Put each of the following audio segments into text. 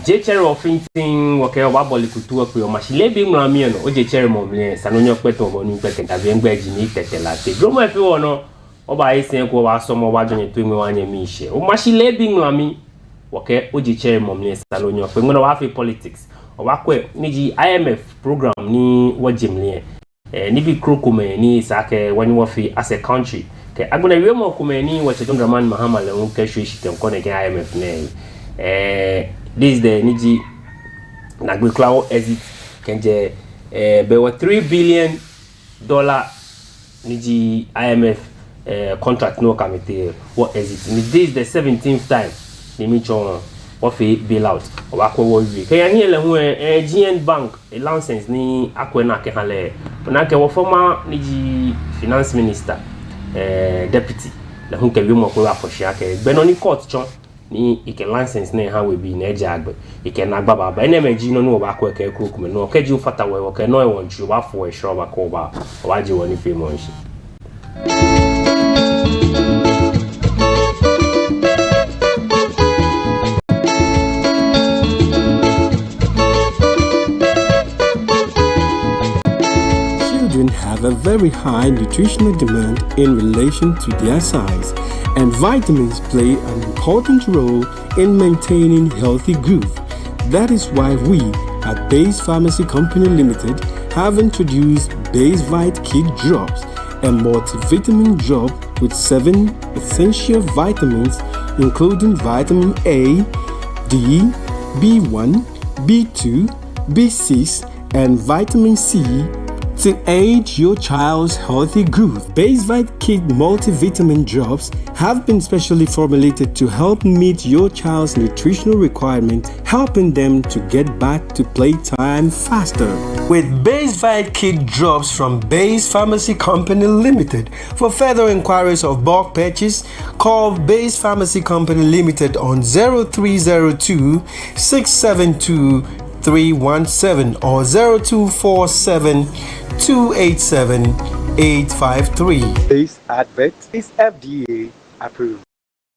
J-Cherry offenting wake waboli kutua kwa mashi Leebi Ŋulami no o J-Cherry momle sanonyo kweto bonu kwekenta biengbeji ni tetela te gromo efe wono oba isen ko wa somo wa jonye to ime wanye mishe o mashi Leebi Ŋulami wake o J-Cherry momle sanonyo kwe ngono wa fi politics o wa kwe niji IMF program ni wajimle ni bi krokume ni sake wani wa fi as a country ke agona wemo kumeni wa John Dramani Mahama le unke shwishi tenkone ke IMF ne this is the niji nagbe cloud exit kenje there were $3 billion niji IMF contract no committee what exit this is the 17th time ni mi chon what fi bailout o wa ko wo wi ke yan hele hu GN Bank a license ni akwena ke hale na ke wo former niji finance minister deputy la hu ke wi mo ko wa foshia ke gbe no ni court chon ni ike license na ha we bi na eje agbe ike na agba baba ene meji no no ba ko ke krokum no ke ji fata we ke no e won ju ba fo e shro ba ko ba wa ji woni fe mo nshi. Children have a very high nutritional demand in relation to their size, and vitamins play an important role in maintaining healthy growth. That is why we at Base Pharmacy Company Limited have introduced Base Vite Kid Drops, a multivitamin drop with 7 essential vitamins including vitamin A, D, B1, B2, B6, and vitamin C to aid your child's healthy growth. Base Vite Kid multivitamin drops have been specially formulated to help meet your child's nutritional requirements, helping them to get back to playtime faster. With Base Vite Kid drops from Base Pharmacy Company Limited. For further inquiries of bulk purchase, call Base Pharmacy Company Limited on 0302 672 317 or 0247 287 853. This advert is FDA approved.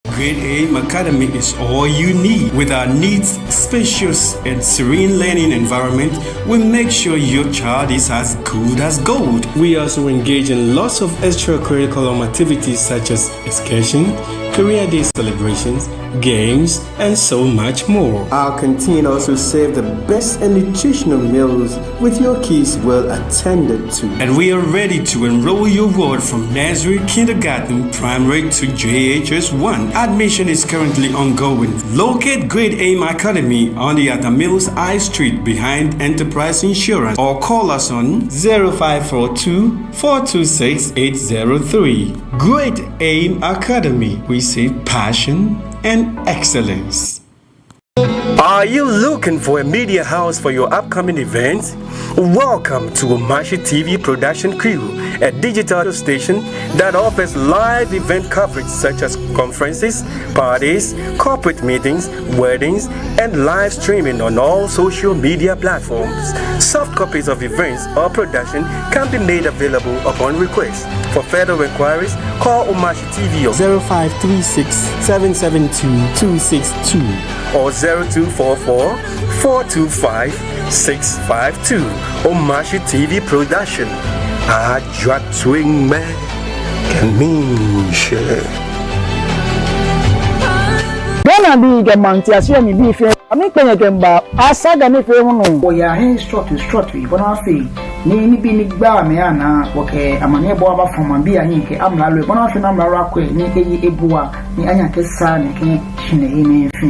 Grade A Academy is all you need. With our neat, spacious, and serene learning environment, we make sure your child is as good as gold. We also engage in lots of extracurricular activities such as excursion, career day celebrations, games, and so much more. Our canteen also serves the best and nutritional meals with your kids well attended to. And we are ready to enroll your ward from nursery, kindergarten, primary to JHS 1. Admission is currently ongoing. Locate Grade A Academy on the Atamills I Street behind Enterprise Insurance or call us on 0542 426 803. Grade A Academy. We say passion and excellence. Are you looking for a media house for your upcoming events? Welcome to Omashi TV Production Crew, a digital station that offers live event coverage such as conferences, parties, corporate meetings, weddings, and live streaming on all social media platforms. Soft copies of events or production can be made available upon request. For further inquiries, call Omashi TV on 0536 772 262 or 0244 425 652. Omashi TV Production. Ajwa Twing Man Kamisha. Gana bi gamanti asio mi bi fe ami kwenye kemba asaga ni fe hunu o ya hen strut ibona fe ni bi ni gba me ana woke amane bo aba foma bi anyi ke amla lo ibona fe na amla akwe ni eyi ebuwa ni anya ke sa ni ke shine ni fe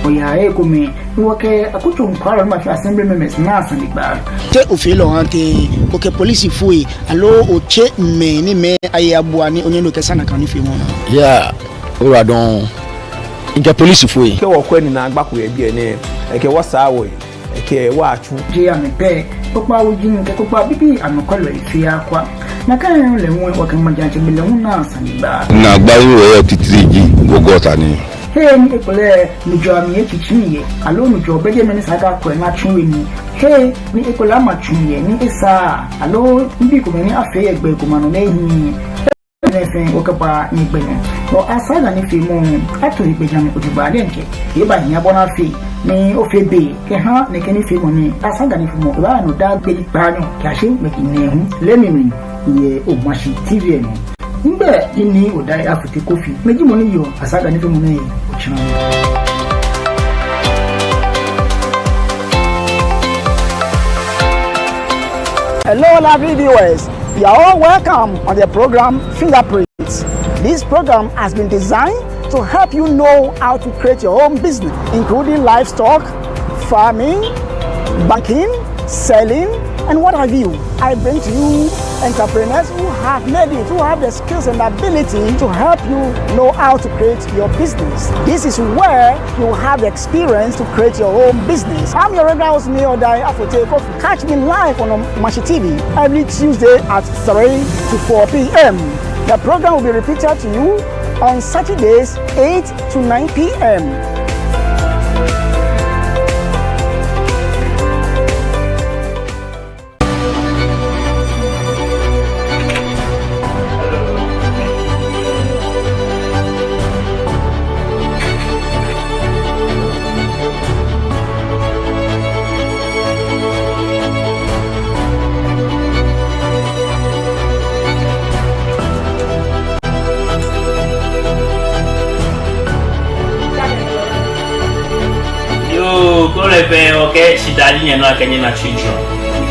o ya ekumi woke akutu nkwaro ma fi assembly members na asani gba te ofilo hante woke police fui alo o che me ni me ayabuwa ni onyendo ke sana kan ni fe mo yeah ora don inka police foi ke wo kwani na agbako e bi ene e ke wo sa wo e ke wo atu je ame pe popa wujin ke popa bibi anokolo ifi akwa na kan le won wo kan majanche bi le won na sanba na gba yo e titriji gogota ni he ni ekole ni jo ami echichiye alo ni jo beje meni saga ko na chunwe ni he ni ekola ma chunye ni esa alo mbi ko ni afe egbe ko manu lehin nefen okapa ni gbenu no asaga ni fi mu ato igbejan ko juba denke e ba yin abona fi ne ofebe ke ha ne ke ni fe mo ni asaga ni fumo ba no da gbe pa no ka se me ki ne hu le mi ye Omashi TV no ngbe ini odai afute kofi meji mo ni yo asaga ni fe mo ne o china. Hello, lovely viewers. You are all welcome on the program Fingerprints. This program has been designed to help you know how to create your own business, including livestock, farming, banking, selling, and what have you. I bring to you entrepreneurs who have made it, who have the skills and ability to help you know how to create your business. This is where you have the experience to create your own business. I'm your regular host, Odai Afote Kofi. Catch me live on Omashi TV every Tuesday at 3 to 4 p.m. The program will be repeated to you on Saturdays 8 to 9 p.m. Okay, she died in a Kenyan children.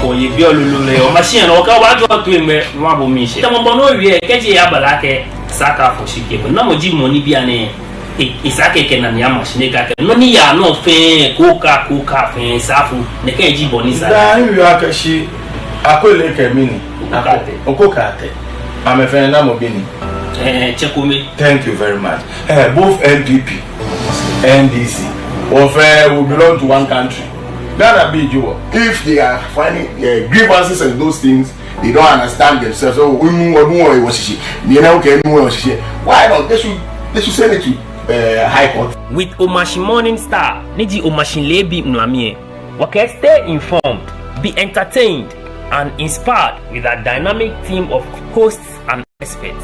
For you, be a lulu, or machine, or what you to him, Mabu Mishi. Tamono, we catch a yabalake, Saka for she gave no Jim Monibiane, Isake and Yamashnika, Nonia, no fair, Coca, Fan, Safu, Nekeji Bonisa. You are she, I could like a mini, Okokate. I'm a friend, I'm a bini. Chekumi. Thank you very much. Both NPP, NDC. Or will belong to one country. That be you. If they are finding grievances and those things, they don't understand themselves. Oh, why not? They should send it to High Court. With Omashi Morning Star, Niji Omashi Leebi Ŋulami. Okay, stay informed, be entertained, and inspired with a dynamic team of hosts and experts.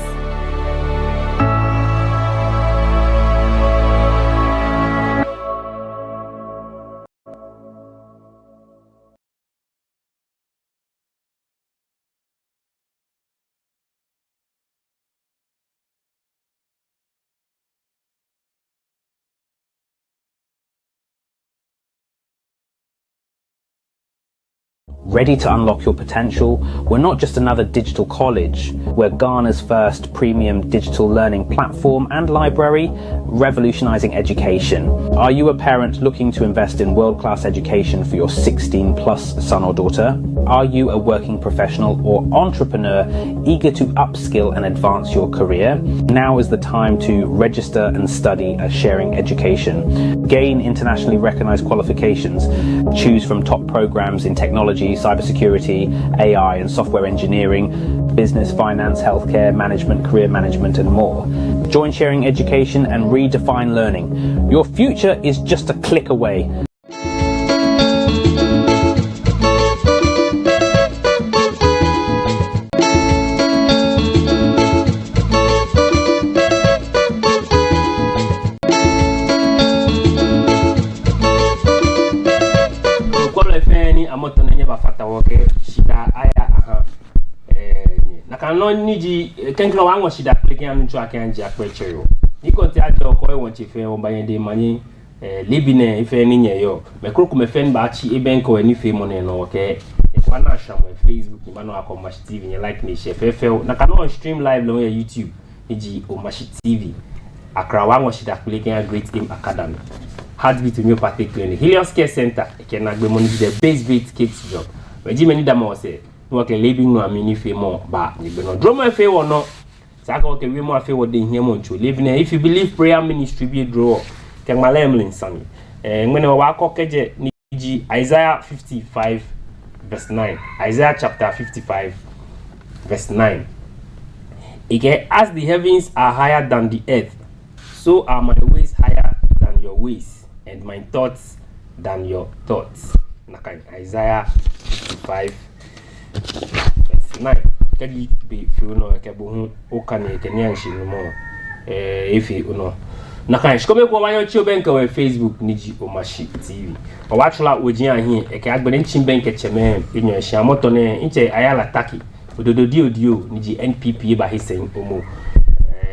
Ready to unlock your potential? We're not just another digital college. We're Ghana's first premium digital learning platform and library, revolutionizing education. Are you a parent looking to invest in world-class education for your 16-plus son or daughter? Are you a working professional or entrepreneur eager to upskill and advance your career? Now is the time to register and study at Sharing Education. Gain internationally recognized qualifications. Choose from top programs in technology, cybersecurity, AI and software engineering, business, finance, healthcare, management, career management, and more. Join Sharing Education and redefine learning. Your future is just a click away. No niji kenklo wango shida pleke anu chwa kenji akweche yo niko ti ajo ko e won chi fe won bayen de mani Leebi ne ife ni nye yo me kro ku me fen ba chi eben ko ni fe mo ne no ke e kwa na sha mo Facebook ni ba no akọ Omashi TV ni like ni share fe na ka no stream live lo YouTube niji Omashi TV akra wango shida pleke a Great Game Academy Heartbeat Homeopathic Clinic Helios Care Center e ke na gbe mo ni the base beat kids job we ji many da mo say okay Leebi Ŋulami ni fe mo ba ni be no drama fe wo no saka okay we mo afe wo de hia mo ncho Leebi na if you believe prayer ministry be draw ke malem linsani ngene wa akokeje ni ji Isaiah 55 verse 9 Isaiah chapter 55 verse 9 again as the heavens are higher than the earth so are my ways higher than your ways and my thoughts than your thoughts naka Isaiah 55 verse 9 kadi be fi uno ke bo hu o kan e kenya nshi no mo ifi uno na kan shikome ko wanyo chi obenka we Facebook niji omashi TV o watchla ojian hin e ka agbere nchin benke cheme enyo ehia moto ne nche ayala taki ododo dio niji NPP ba hisen omo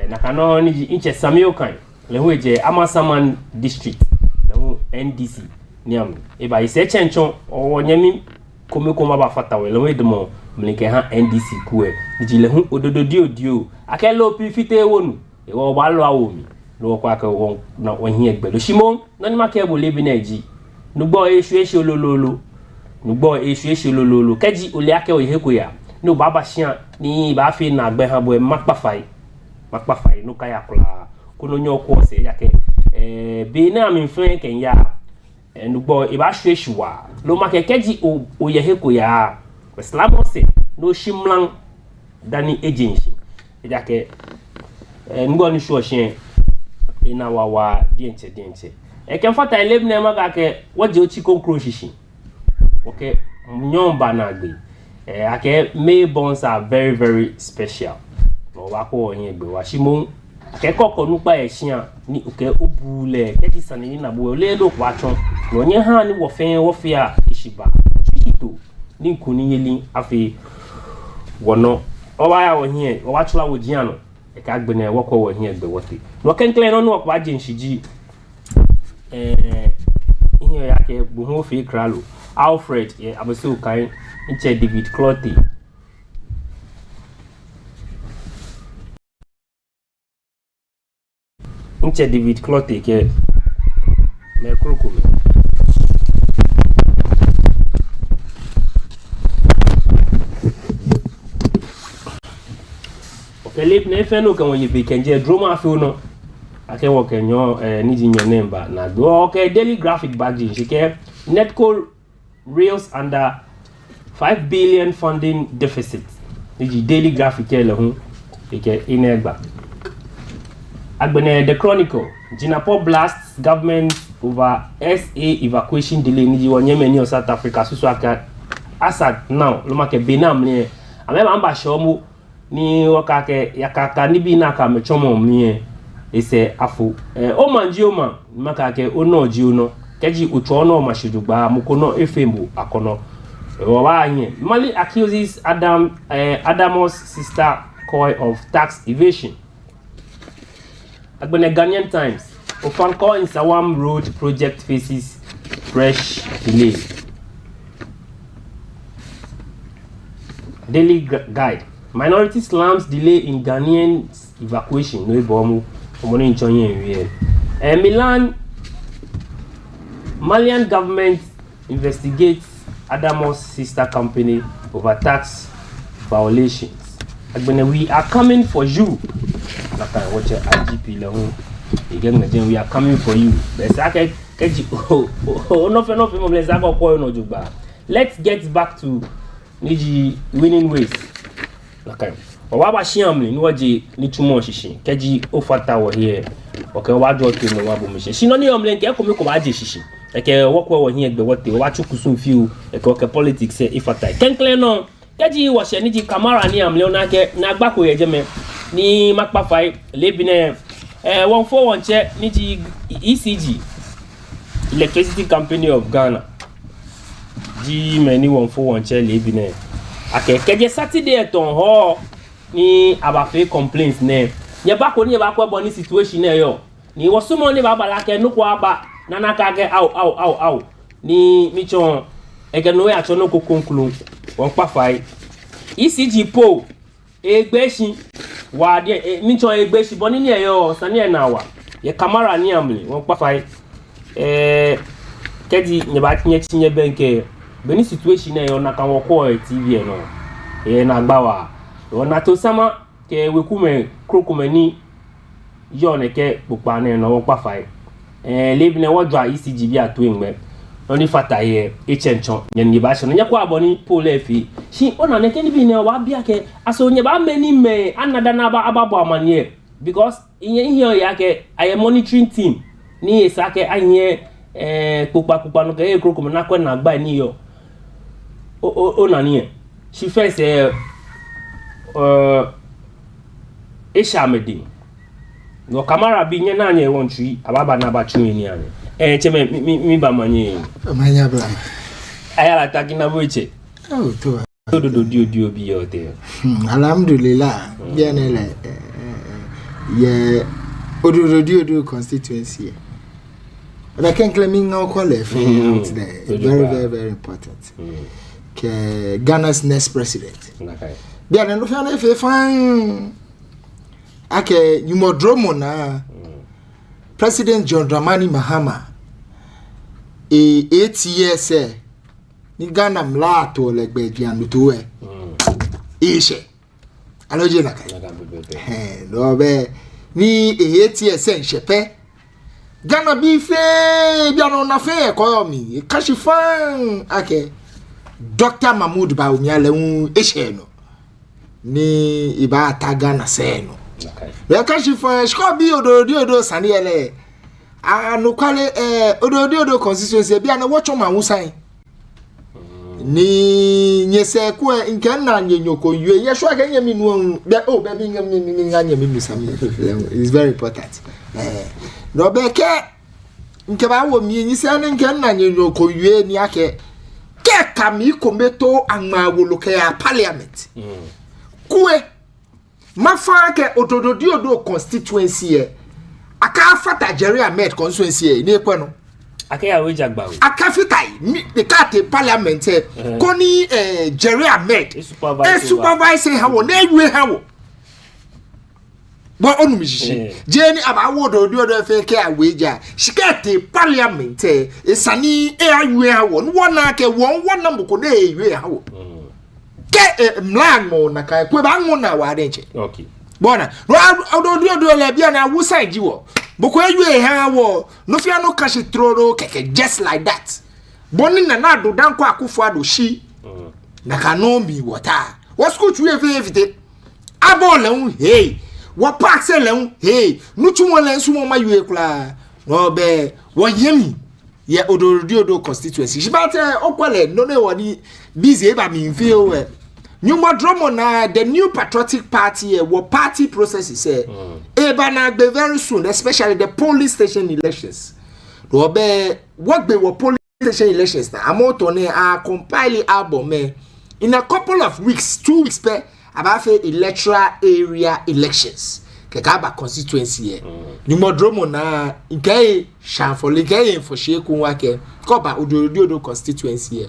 na kano niji nche Samio kan le hoje Amasaman district le ho NDC niam e ba ise chenchon o nyami komeko ma ba fata we le ho demo mlike ha NDC kuwe niji le ho ododo dio akelo pifite wonu e wo ba lo awomi no kwa ka won na won hin egbe lo shimo na ni ma ke bo lebi na ji nugbo esu olololo nugbo esu olololo keji ole ake o iheko ya no baba shia ni ba fi na agbe han bo makpafai no kaya kula kuno nyo ko se ya ke be na mi fen ken ya nugbo e ba esu wa lo ma ke keji o yeheko ya islamo se no shimlan dani agency ya ke nugbo ni sho shin ina wawa dienche e ken fata eleb na ma ka ke waje ochi konkro shishi okay nyomba na gbe ake May bonds are very very special no wa ko yin egbe wa shimo ake kokko nupa ehia ni oke obule keti sanini na bo le do kwa chon no nye ha ni wo fe a ishiba chito ni nkuni yeli afi wono o wa ya wo hin o wa chula wo jian no e ka gbe na wo ko wo hin egbe wote no kenkle no no kwa je nshiji ihe ya ke bu ho fi kralo Alfred abaso kan nche David Cloty ke me kroko me okay lip na feno kan wo ye kenje drama afi no ake wo kenyo ni jinyo nemba na do okay daily graphic badging shike netco rails under 5 billion funding deficit the daily graphic le hu ike inegba agbene the chronicle Jinapo blasts government over SA evacuation delay ni wonye many of South Africa so aka Assad now lo make benam le ameba amba shomu ni wakake yakaka ni bi na ka mechomo mie ese afu o manji o man makake ono ji ono keji ucho ono mashidugba mukono efembu akono Mali accuses Adamo's sister Koi of tax evasion. Agbene Ghanaian Times. Ofanko in Sawam Road project faces fresh delay. Daily Guide. Minority slums delay in Ghanaian evacuation. No bomu. Malian government investigates Adamo's sister company over tax violations. We are coming for you. Watch IGP level. Again, we are coming for you. Let's get back to Niji winning ways. Waba shiamli niwaje ni tumo shishi. Keji ofata wa here. Okay, wadu to no wabu mishe. Shinoni omlenke eko meko waje shishi. Eke wokwe wa hiye gbe wote wachu kusunfiu eke politics ifata kenkle no keji washe niji kamara ni amle onake na agbako yejeme ni makpafai lebine 141 che niji ECG Electricity Company of Ghana ji meni 141 che lebine ake keje Saturday eton ho ni abafe complaints ne ye bako ni bako bo ni situation ne yo ni wosumo ni baba lake nukwa aba nana kage au ni michon ege no ya chono kokonkulu won pafai ECG po egbesin wa de michon egbesin bo ni eyo sani e na wa ye camera ni amle won pafai keji ne ba tinye benke beni situation e yo na kan wo ko TV e no e na gba wa won to sama ke wekume krokumani yo ne ke pupa ne no won pafai Leebi na wadwa ECG bi ato enwe oni fata ye echenchon nye ni ba shino nyakwa aboni pole fi shi ona ne keni bi na wa bia ke aso nye ba meni me anada na ba ababo amanie because ihe ya ke aye monitoring team ni esake anye pupa no ke ekro na kwa na gba ni yo ona ni she first Eshamedi no camera bi nya na nya won twi ababa na ba twi ni ane cheme mi ba manye manya bla ayala takina boche oh to do dio bi yote alhamdulillah bien ele ye odo constituency but I can claim no call it today very important ke Ghana's next president okay bien no fa fe fan ake nyumodromo na President John Dramani Mahama 8 years ni Ghana mlato legbe dianu to ishe aloje na kai no be ni 8 years nshepe Ghana bi fe biano na fe economy kashifan ake Dr. Mahmoud Bawumia lewu ishe no ni iba ta Ghana se no ya kashifan shko bi odo saniele anu kwale odo constituency bia na wocho mawusan ni nyese ku nke na nyonyoko yue ye so aka nyami nu be o be bi nyami mi sami is very important no be ke nke ba wo mi nyise ne nke na nyonyoko yue ni ake ke kami kometo anmawo loke ya parliament kuwe mafa ke odo constituency aka fata Jerry Ahmed constituency ni ekwe no akaya we jagbawe akafitai the carte parliament koni Jerry Ahmed supervise hawo na ewe hawo bo onum jishi jeni abawo do fe ke aweja shikete parliament esani awe hawo no wona ke won na mboko na ewe hawo ke mlango na kai kwe ba ngo na wa denche okay bona do le bia na wusa jiwo boko ewe hawo no fia no kashi troro keke just like that boni na do danko akufo ado shi na kanomi water what school tu evite abole hey what park se le hey nutu mo le nsu mo ma yue kula no be wo yemi ye odo constituency shibate okwele no ne woni busy e ba mi mfie o Nyuma dromo na the new patriotic party what party processes eba na be very soon, especially the police station elections. Robe what be what police station elections na amoto ne a compile album in a couple of weeks, 2 weeks per about electoral area elections. Kekaba constituency Nyuma dromo na nke shamfoli nke for sheku wake koba odo constituency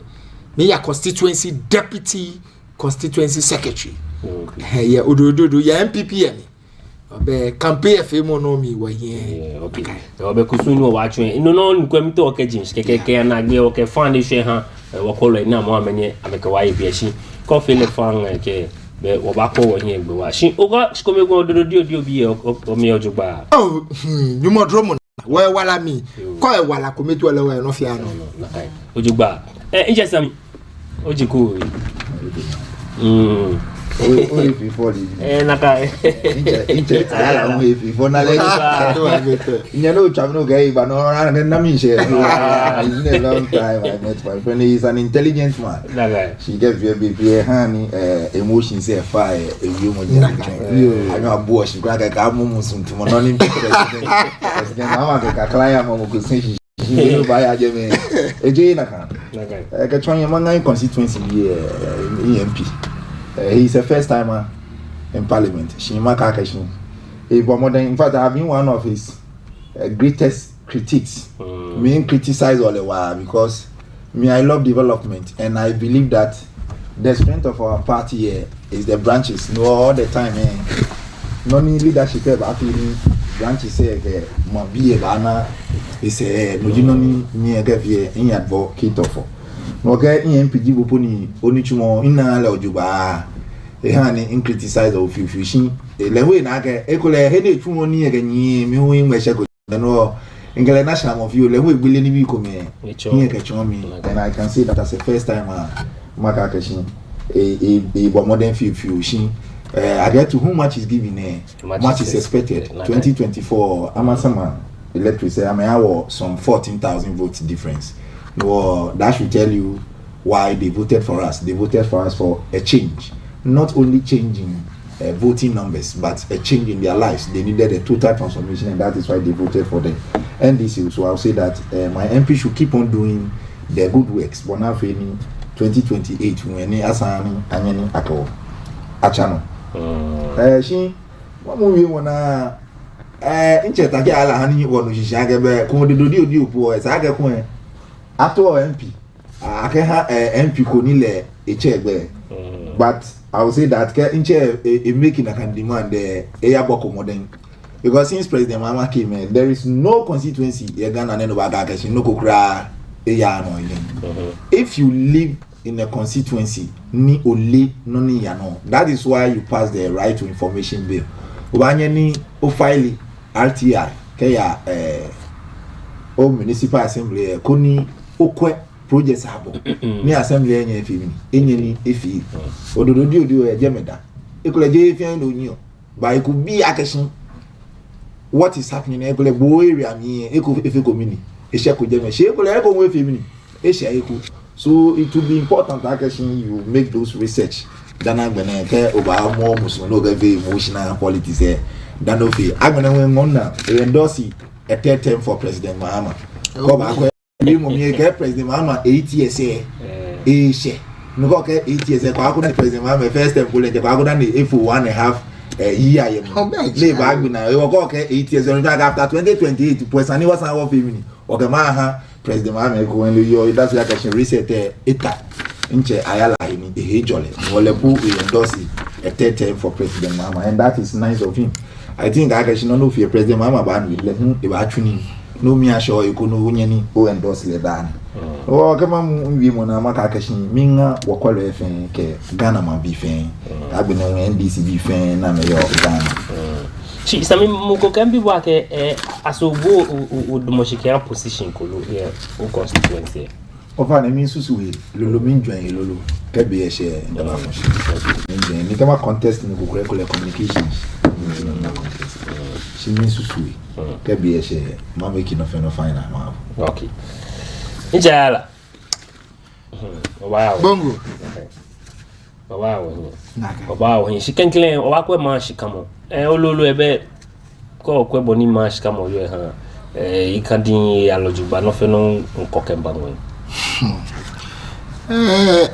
me ya constituency deputy constituency secretary yeah odo ya MPP ni obe campaign femo no mi wa ye okay obe kusunu wa atwe no nkwam to okejin keke na gbe oke fan de hwe ha wokolo na mo amenye ameka wa ye biashi ko fele fan ke be wo ba ko wo ye gbe wa shi oga shkomego odo bi o mi ojugba oh nyumo dromo we wala mi ko e wala kometi wala we no fia no ojugba injesam ojiku Only before the naka ala we before na le nyalo chamno gai ba no na mi she it's been a long time I met my friend. He's an intelligent man. She get very honey emotions there fire you mo I know abo she gra ka mo musun to no ni president na ka client mo ko sin she no buy ajeme eje na kan ka twan yamanga constituency EMP. He's a first timer in parliament. In fact, I've been one of his greatest critics. Me criticize all the while because I love development and I believe that the strength of our party here is the branches. No, all the time, no leadership ever feeling branches say be a banner. It's a no you know me in advocate of. No get EMPG boponi onichumo ina la ojuba ehani in criticize of fishing lewe na ga ekole he na chumo ni eganyi mi hu in weshe go no ingele national of you lewe gbele ni bi ko me ni ke chomi and I can say that as a first time maka kashin a modern fishing I get to who much is given much is expected 2024 amasama electric say am some 14,000 votes difference. Well, that should tell you why they voted for us. They voted for us for a change, not only changing voting numbers, but a change in their lives. They needed a total transformation, and that is why they voted for them. NDC. So I'll say that my MP should keep on doing their good works. But now, 2028, when Asani Anyani Ako Achano. She, what movie wanna Inchetaki Alahani or Shagabe, Comodio Poor, as I get one. After MP, I can have MP Conile a check there. But I will say that in making I can demand the Ayaboko modern. Because since President Mama came in, there is no constituency Ghana and no Kokra. If you live in a constituency, ni ole noni yano. That is why you pass the right to information bill. Ubanyeni ofile RTI kaya o municipal assembly koni okwe projects habo. Ni assembly enye efimi. Enye ni efi. Ododo ejemeda. Ekole je efi eno nyo. But it could be action. What is happening in Ekole Bo area mi efi community. So it will be important that you make those research. Then I'm gonna care about more Muslim emotional politics. Then I'm gonna endorse a third term for President Mahama. President Mahama 8 years. No, 8 years. President Mahama first term for 1.5 year. Labor 8 years after 2028. Person was our family. Okamaha President Mahama that's like a reset eta inche ayala in a jolly Wolepu will endorse a third term for President Mahama, and that is nice of him. I think I can know if your President Mahama ban will let him evacuate no me assure you could know unyani or endorse le dan. Oh come on we mona makakashi minga wakwalo efen ke Ghana man bi fen abino NDC bi fen na me yo Ghana. She sami muko kambi wake asobo udumoshikira position kolo here o constituency. Ofa na mi susu we lolo min join lolo kebe ye share ndaba mo. Ni kama contest ni ko communications. Ni na contest. She min susu we kebe ye share ma make no final ma. Okay. Njala. Wow. Bongo. Wow. She can claim o akwe man she come on. Ololo ebe ko kwe boni match kama yo ha ikadin alojuba no fe no nkokemba no.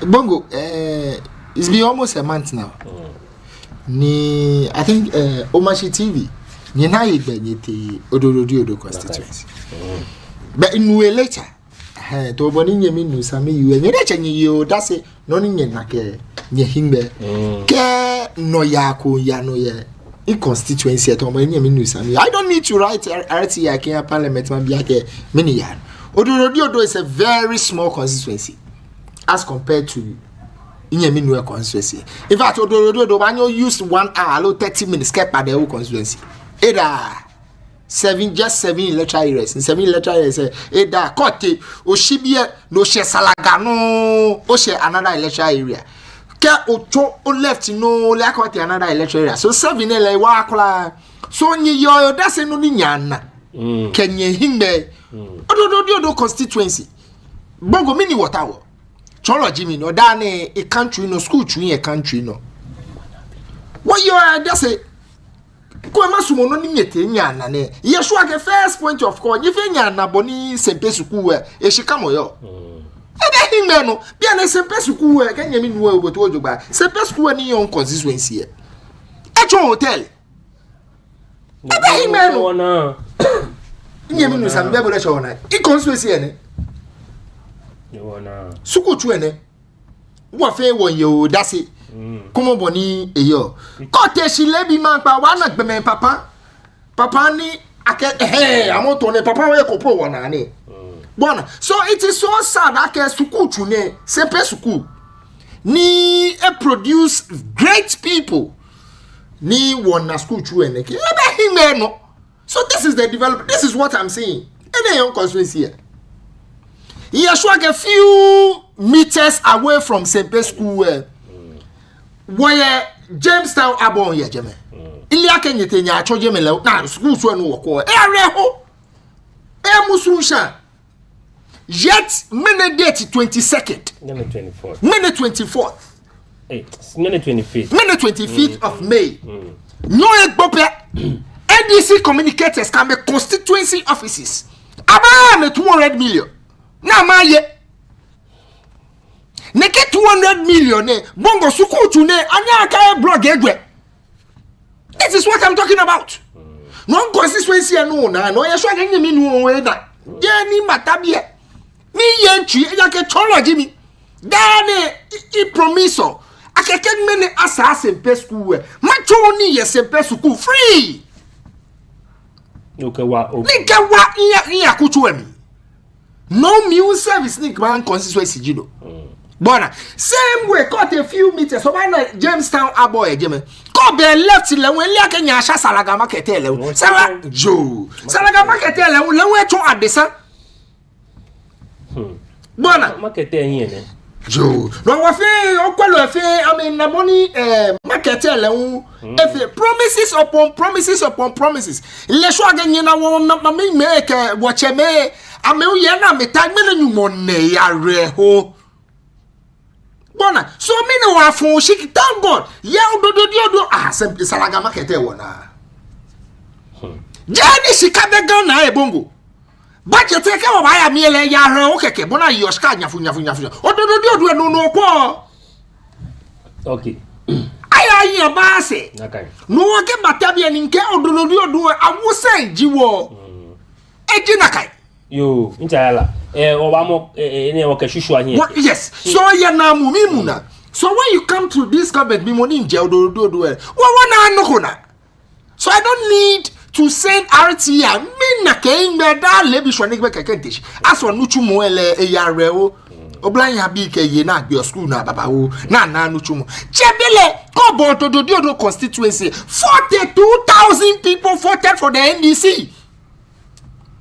Bongo it's been almost a month now. Ni I think Omashi TV ni na igbe nyete Odo constituency. But in we later to boni nyemi nu sami you e recha nyi yo that's it no ni na ke nye himbe ke no ya ko ya no ye constituency at home. I don't need to write RTI Kenya Parliament many years. Odo is a very small constituency as compared to Inyeminu constituency. In fact, Odo when you use 1 hour, 30 minutes kept by the whole constituency. Just 7 electoral areas. In 7 electoral areas, Kote, Oshibia, no share Salagano, Oshe another electoral area. Ocho left no like what another electoral area. So 7 like wakla. So yo that's no nyana. Kenye himbe. Odo constituency. Bongo mini watawo. Cholo Jimmy no dane a country no school tree a country no. What you are that's it. Kwa masumo no nyete nyana ne. Yeshua the first point of call. If nyana boni sempe suku e shikamo yo. Ebe himeno bia na sempe suku e kanya mi nuwa oboto ojogba sempe suku ni yon constituency e cho hotel ebe himeno na nyemi nu sambe bole cho na I constituency e ne yo na suku chu e ne wo fe won yo dase komo boni e yo ko te si Leebi man pa wa na gbeme papa ni ake amoto ne papa we ko pro wona ni. So it is so sad that school tune sepe school ni produce great people ni one school tune no. So this is the development. This is what I'm saying. Any young constituency here. Yeshua a few meters away from Sempe school where Jamestown abon ye jeme. Ilia kenyete nya cho jeme le na school so no woko. Ho. Musunsha. Yet minute date 22nd. Minute 24th. Minute 25th. Minute 25th of May. No ekbope. NDC communicators can be constituency offices. Aba me 200 million. Na ma ye. Neke 200 million bongo sukutu ne anya ka blog egwe. This is what I'm talking about. No constituency no na no ye so aganye mi nu we da. Ye ni matabie. Ni ye ntwi ya ke chology mi. Dane I promiso. Akeke mene asa sempe school. Macho ni ye sempe school free. Okay, wa. Nika wa iya kutu emi. No new service ni kwa constituency jido. Bona same way cut a few meters so why not Jamestown aboy jeme ko be left le wen li aka nya sha Salaga market le sala jo Salaga market le wen echo adesa bona market here ne jo no wa fe okwelo fe na money market le wen efe promises upon promises upon promises le so aga nyina wo ma me make watch me ame u ye na metag me na nyumo ne ya reho Bona, so me no wa fun shiki thank God. Ye odo simply Salaga market e wona. Jani shika be gan na e bongo. Budget e ka wa ya miele ya ran o keke bona yoska nyafu. Odo no ko. Okay. Aya yin ba se. Okay. No wa ke batabia ni nke odo awusan jiwo. Eji nakai. Yo, intayala. Obama ene wakashushu here. Yes. So ya na mumimuna. So when you come to this government, me money in jail do. So I don't need to send RTA. Me na kein me da lebi shwanik be kekentish. As for nuchu mo ele eyare o. Oblan ya bi ke ye na gbe school na baba o. Na nuchu mo. Chebele ko bo do constituency. 42,000 people voted for the NDC.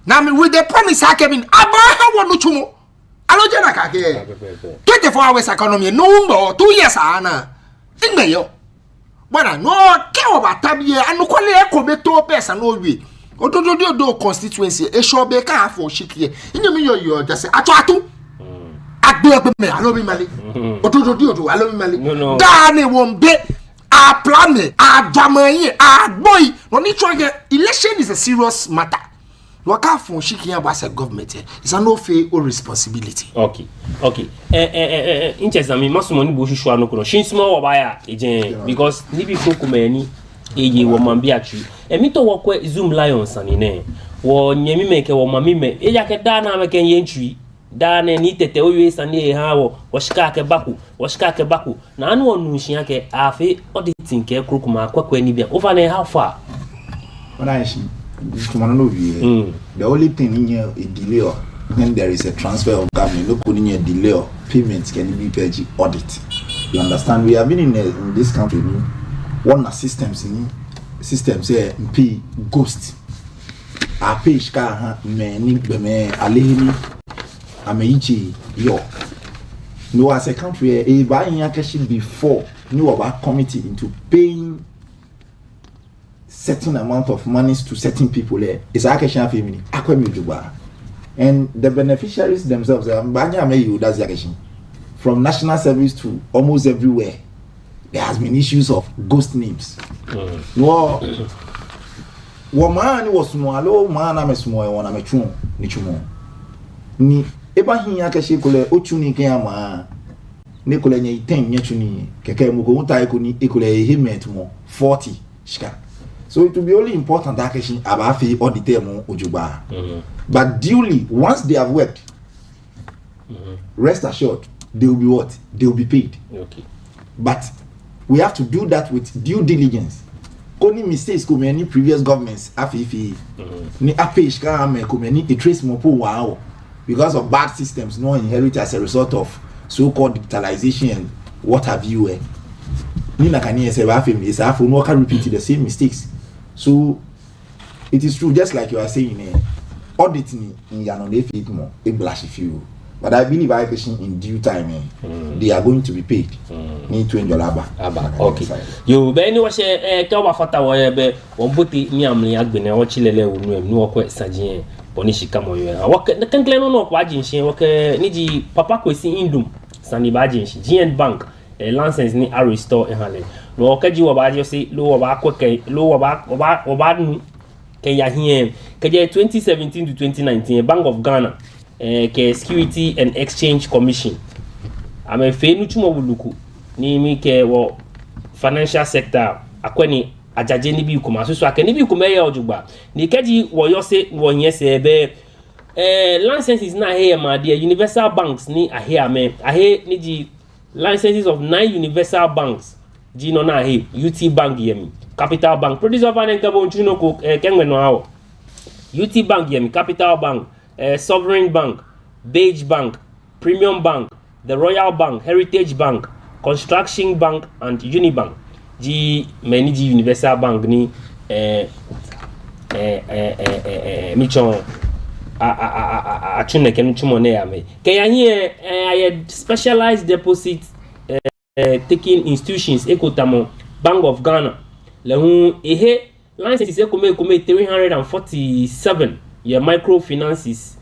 Now with the promise I came in, Abaha wonu chumo. Aloje na kake. 24 hours economy no more 2 years ana. Ingbe yo. Bwana no ke obatabie anu kwale ekobeto pesa no wi. Ododo constituency e shobe ka afo shikie. Inyemi yo just atu. Agbe me alomi mali. Ododo alomi mali. Dane wombe a plan a dwamaye a boy. No ni try election is a serious matter. Waka for shaking about a government, it's a no fair or responsibility. Okay. Interesting. I mean, most money bush shwa no kono. Shin small wabaya ejen because nibi foko meni eye wo mambi atwi. Emi to wokwe Zoom Lions anine. Wo nyemi meke wo mami me. Eja ke da na meke yentwi. Da na ni tete oyo sane ha wo shika ke baku. Na anu onu shin ake afi auditing ke krokuma kwakwa ni bia. Over na how far? When I see the only thing in here is delay when there is a transfer of government. Look, in here delay or payments can be paid audit. You understand? We have been in this country. One systems say P ghost. A page car me alehini ameichi yo. No, as a country, a buying cash before knew about committee into paying certain amount of monies to certain people there. It's a question family. And the beneficiaries themselves, from national service to almost everywhere, there has been issues of ghost names. No, woman was small, man, I'm a small one, I'm a true, nichumo. Ni Ebahin Yakashikole, Ochuni Kama, Nicola 10 Yachuni, Kakamugo, Taikuni, Ecole, him at more 40 shika. So it will be only important that question about fee or the term Ujuba. But duly, once they have worked, rest assured, they will be what? They will be paid. Okay. But we have to do that with due diligence. Only mistakes come any previous governments afifi. Ni apage come any a trace more wow because of bad systems no inherited as a result of so-called digitalization and what have you. Ni na kani ese ba fam is afo no can repeat the same mistakes. So it is true, just like you are saying, auditing in Yanon feed more, a blush if you. But I believe in due time, they are going to be paid. Need to enjoy Abba. Okay. You Benny was a Kawafata where Ombuti Niamli Agbene or Chile no Sajin, Bonishikamo. What the Kanklen no Wajin, Niji Papa Kwesi Indum, Sandy Bajin, GN Bank. license ni a restore ehale no kaji wo ba say lo ba kweke lo ba nu ke ya hie ke 2017 to 2019 Bank of Ghana ke Security and Exchange Commission ame fe nu chumo buluku ni mi ke wo financial sector akwani ajaje ni bi kuma so akani bi kuma ya ojugba ni kaji wo yo se wo yen se be licenses na here ma the universal banks ni here me ahe ni ji licenses of 9 universal banks ji no na here UT Bank yemi Capital Bank producer of an kabo nchuno ko kenwe no hawo UT Bank yemi Capital Bank Sovereign Bank Beige Bank Premium Bank the Royal Bank Heritage Bank Construction Bank and Unibank ji many ji universal bank ni michon a tune ken chumo na ya me ke ya here I specialized deposit taking institutions ekotamo Bank of Ghana le hu ehe licenses ekome 347 ye microfinances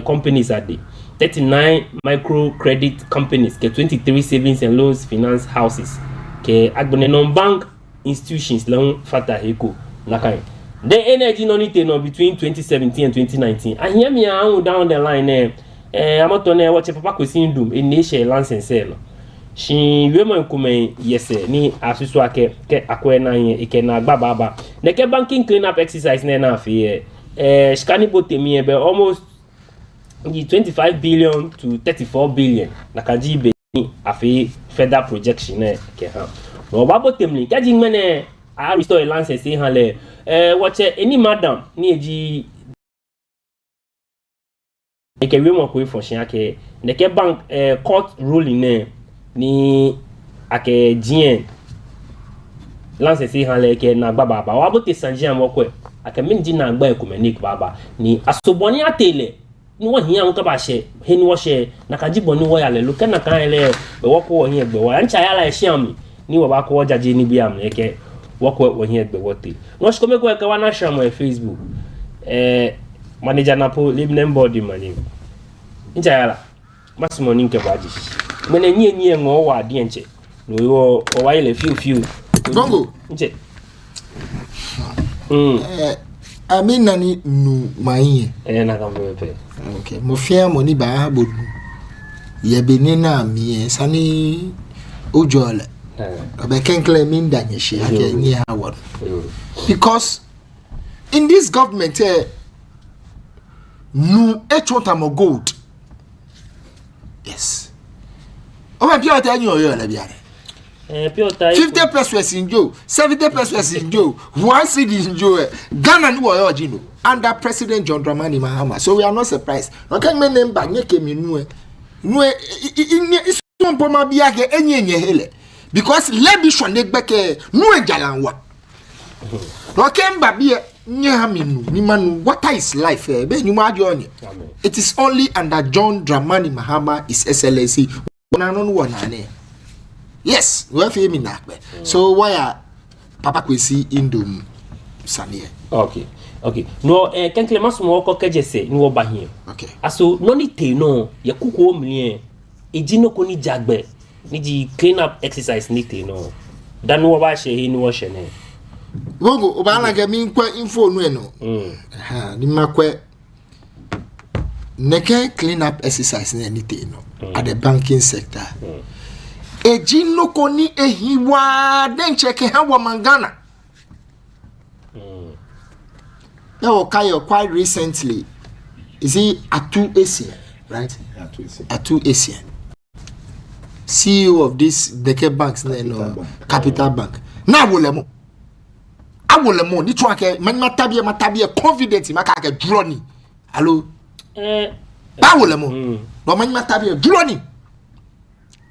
companies are there 39 micro credit companies ke 23 savings and loans finance houses ke agbone non bank institutions le hu fata heko nakai the energy no need no between 2017 and 2019 I hear me down the line amato na watch papa kwesi ndum enese license no shi wemo nkume yese ni asusu ake ke akwe na yen ike na agba baba ne ke banking clean up exercise na afi skani botemi be almost 25 billion to 34 billion na kaji be afi federal projection ke ha no babo temli kaji mene a restore license han le watch any madam ni eji eke wemo ko ifoshin ake ne ke bank court ruling ne ni ake jien license han le ke na agba baba wa bote sanjian mokwe ake minji na agba ekumenik baba ni asoboni atele ni wo hian nka ba she he ni wo she na kajibo ni wo ya le lo ke na kan ele be wo ko wo hian egbe wo ancha ya la e shiam ni wo ba ko jaje ni bi am eke wo ko wo hian egbe wo te no shikome ko ka wana share mo Facebook manager na po Leebi body mani ncha ya la masimo ni nke baji mene nye ngo wa di enche no yo o wa ile few Bongo nche amina ni nu mai na kan pepe okay mo fia mo ni ba bodu ye beni na mi sani ojole be kenkle mi ndanye shi ake ni hawo because in this government nu echotamo gold yes o ma pure ta nyo yo la biare pure ta 50 pesos in Joe 70 pesos in Joe 1 cedi in Joe Ghana ni wo yo jino under President John Dramani Mahama so we are not surprised no kan me name nye kemi nu isu mpo ma bia ke enye hele because Leebi shone gbeke nu ejalanwa no kan ba bia nye haminu ni manu what is life be ni ma journey it is only under John Dramani Mahama is SLC wona no wona ne yes we have him na pe so why papa kwesi indom sane okay no kenkle masumo ko kejese ni wo ba hie okay aso no ni te no ye kuko mlie ejino ko ni jagbe ni ji clean up exercise ni te no dan wo ba she ni wo she ne Bongo obana ga mi kwa info no eno ni makwe neke clean up exercise na ni te no at the banking sector ejino ko ni ehiwa den cheke ha wa mangana now Kayo quite recently is he Atu Asian right Atu Asian CEO of this Deke banks no Capital Bank na wolemo awolemo ni twake matabie confident maka ke droni allo awolemo no matabie droni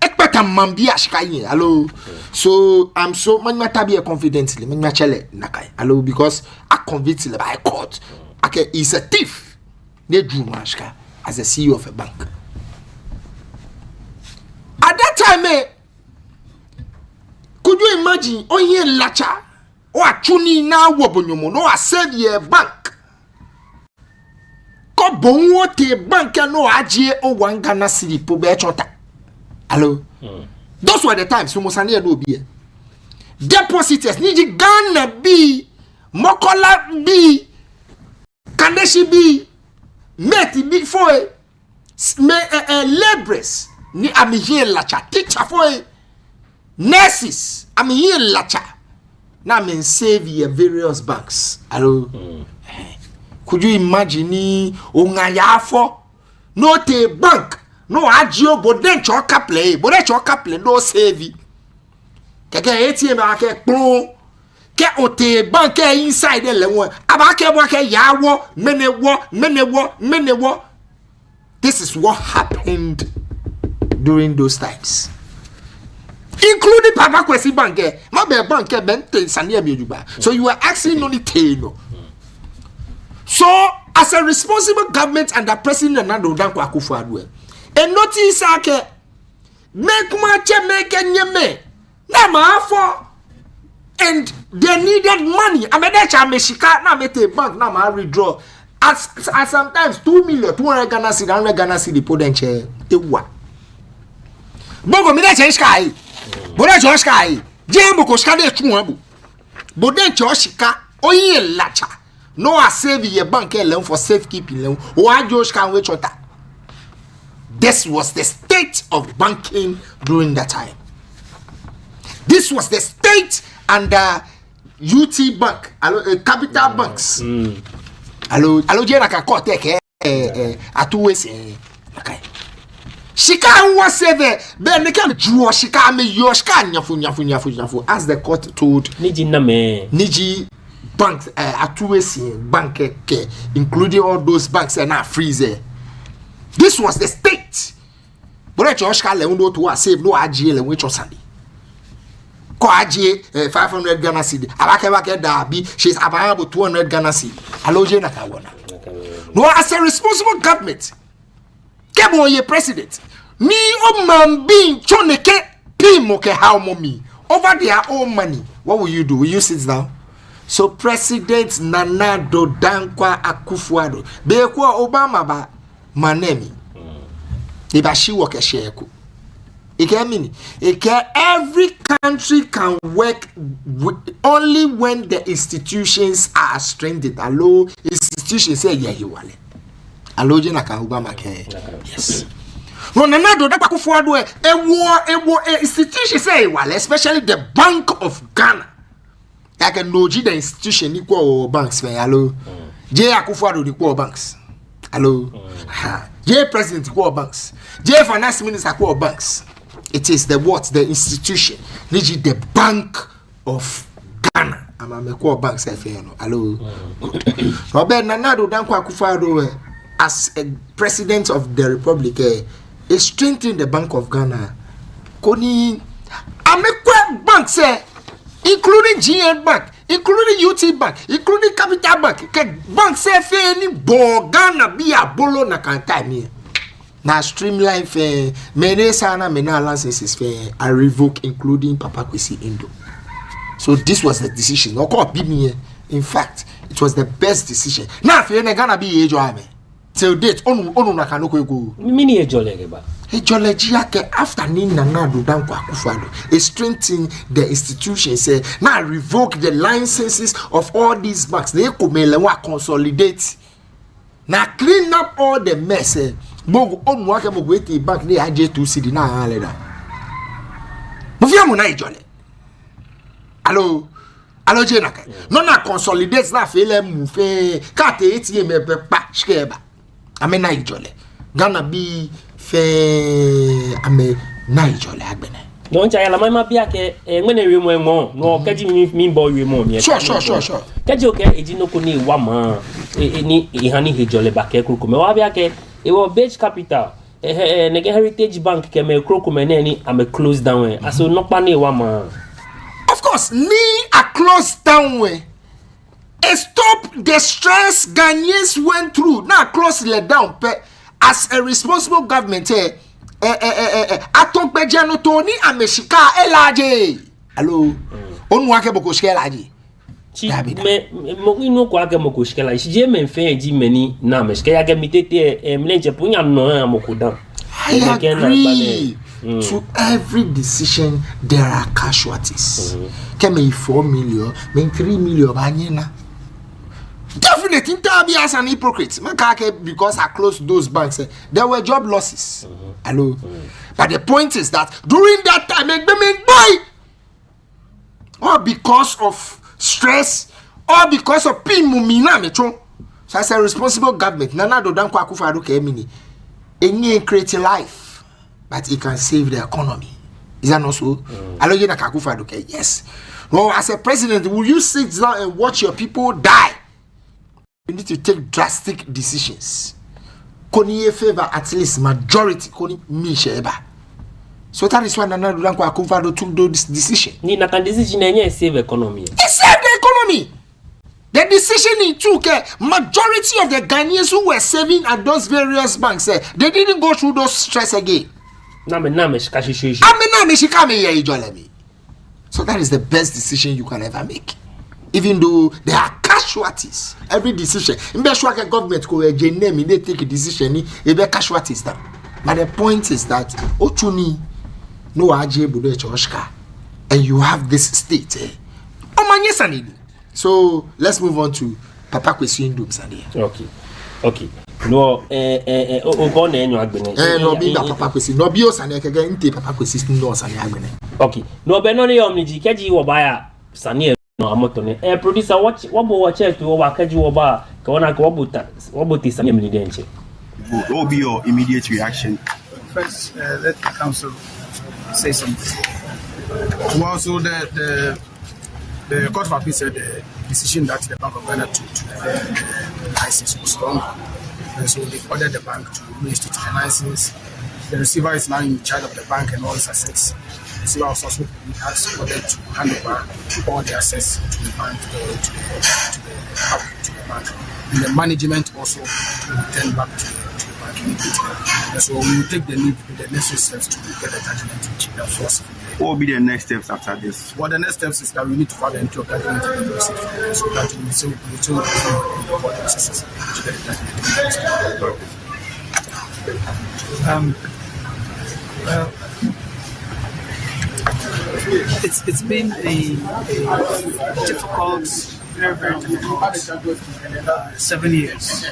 ekpeka mambia shikaye allo so I'm so matabie confidently chele nakai allo because I convict le by court ake is a thief ne drumashka as a CEO of a bank at that time could you imagine onye lacha o atuni na wobonyomo no a save ye bank ko bonwo te bank no agie o wanga na silipo be chota allo Those were the times so Mosania no be. Depositors Niji Ghana B, Mokola B, Kaneshi B, Meti B for laborers ni amiye lacha teacher for nurses amiye lacha na men save your various banks. Hello. Could you imagine ongaya for no te bank no agio boden choka play no save keke ATM ake kpon ke ote bank inside the lewo abake bo ke yawo menewo. This is what happened during those times, including Papa Kwesi Bank. My bank bente sania mejuba. So you are asking only Teno. So as a responsible government under President Nana Dankwa Akufo-Addo, a notice ake make nyeme na maafo, and they needed money. Amedecha meshika na mete bank na ma withdraw. As sometimes 2 million, 200 Ghana cedi, 100 Ghana cedi podenche ewa. Bogo mi deche shkai. Bodenche shkai. Jembo ko shkai tuabu. Bodenche shika oye lacha. No a save your bank loan for safekeeping loan. O ajo shkai we chota. This was the state of banking during that time. This was the state under UT Bank, capital banks. Allo jena ka ko take atuwese okay. Shika was save ben ne kan juo shika me yo shika nyafu as the court told Niji bank atuwese bank including all those banks and now freeze. This was the state. But shika le ndo to save no agye le we chosande. Ko agye 500 Ghana cedi abake da bi she's about 200 Ghana cedi aloje na kawona. No, as a responsible government kebo ye president me o man being choneke pimo ke how mommy over their own money. What will you do? Will you sit down? So President Nana Dankwa Akufo-Addo be ko Obama ba manemi e ba shi work share ko. Every country can work only when the institutions are strengthened. Allo institutions say yeah you wale. Allo jena ka Obama ke. Yes. No Nana Akufo-Addo e institutions say wale, especially the Bank of Ghana. Like a noji the institution equal banks fe allo. J Akufo-Addo equal banks. Allo. J President equal banks. J Finance Minister equal banks. It is the institution. Niji the Bank of Ghana. I'm a core bank self. Hello. Robert Nana Dankwa Akufo-Addo as a president of the Republic is strengthening the Bank of Ghana. Koni Amekwa Bank say, including GN Bank, including UT Bank, including Capital Bank. Bank say fe ni bo Ghana bi abolo na kantai mi. Now streamline fair, many sana mena licenses fair I revoke, including Papa Kwesi Indo. So this was the decision. In fact, it was the best decision. Now if you're gonna be age army till date, onu na kanoko go. Mini ejole ba. Ejole jiake after Nana Dankwa Akufo-Addo is strengthening the institution. Say now revoke the licenses of all these banks. They come consolidate. Now clean up all the mess. Bogo on wake mogweti bank ni AJ2 cedi na aleda. Mufia mo na ijole. Allo jenaka. No na consolidate na fele mu fe kate ATM e pa shkeba. Ame na ijole. Ghana bi fe ame na ijole agbene. Don't I la mama bia ke ngene we mo no kaji mi bo we mo mi. Sure. Kaji oke eji no ko ni wa ma ni ihani hejole ba ke kuruko me wa bia ke it was Beach Capital. Nege Heritage Bank came a crook many I'm a close down way. I saw no money one. Of course, me a close down way. Stop the stress Ghanaians went through. Now close let down. As a responsible government, Aton Pejano Tony Ameshika Elaje. Hello. Onwake boko shkelaji. Me no kwa ke moko shikela je men fe ji meni na me shike ya ke mitete mlenje punya no amokudan. I agree. to every decision there are casualties. Keme 4 million, mean 3 million banyena. Definitely, be as an hypocrite. Because I closed those banks, there were job losses. Hello, but the point is that during that time, or because of stress, or because of pimumina metro. So as a responsible government, Nana do danko akufa do kemini. Any create life, but it can save the economy. Is that not so? Hello, you na akufa do ke? Yes. No, as a president, will you sit down and watch your people die? You need to take drastic decisions. Koni favor at least majority. Koni mi sheba. So that is why Nana Duranko Akufo-Addo took those decisions. Ni na kan decision enye save economy. It saved the economy. The decision he took, majority of the Ghanaians who were saving at those various banks, they didn't go through those stress again. So that is the best decision you can ever make. Even though there are casualties, every decision. In the government they take a decision, there be casualties down. But the point is that Ochuni no aje bude choshka, and you have this state. So let's move on to Papa Kwesi Ndom Sani. Okay. No, go na enyo agbene. No be that Papa Kwesi. No be Osani kege nte Papa Kwesi Ndom Sani agbene. Okay. No be no ni omniji keji wo ba ya Sani no amoto ne. Producer watch check to wa keji wo ba ka wona ka wobota Sani emni denche. What will be your immediate reaction? First, let the council say something. Well, so the Court of Appeal said the decision that the Bank of Ghana took to the license was wrong. And so they ordered the bank to reinstate the license. The receiver is now in charge of the bank and all its assets. The receiver was also ordered to hand over all the assets to the bank, to the bank. And the management also to return back to the bank immediately. And so we will take the necessary steps to get the judgment to enforce. What will be the next steps after this? Well, the next steps is that we need to file the entry of judgment in the receipt so that we will the court processes to get the judgment. Well, it's been a difficult, very, very difficult 7 years.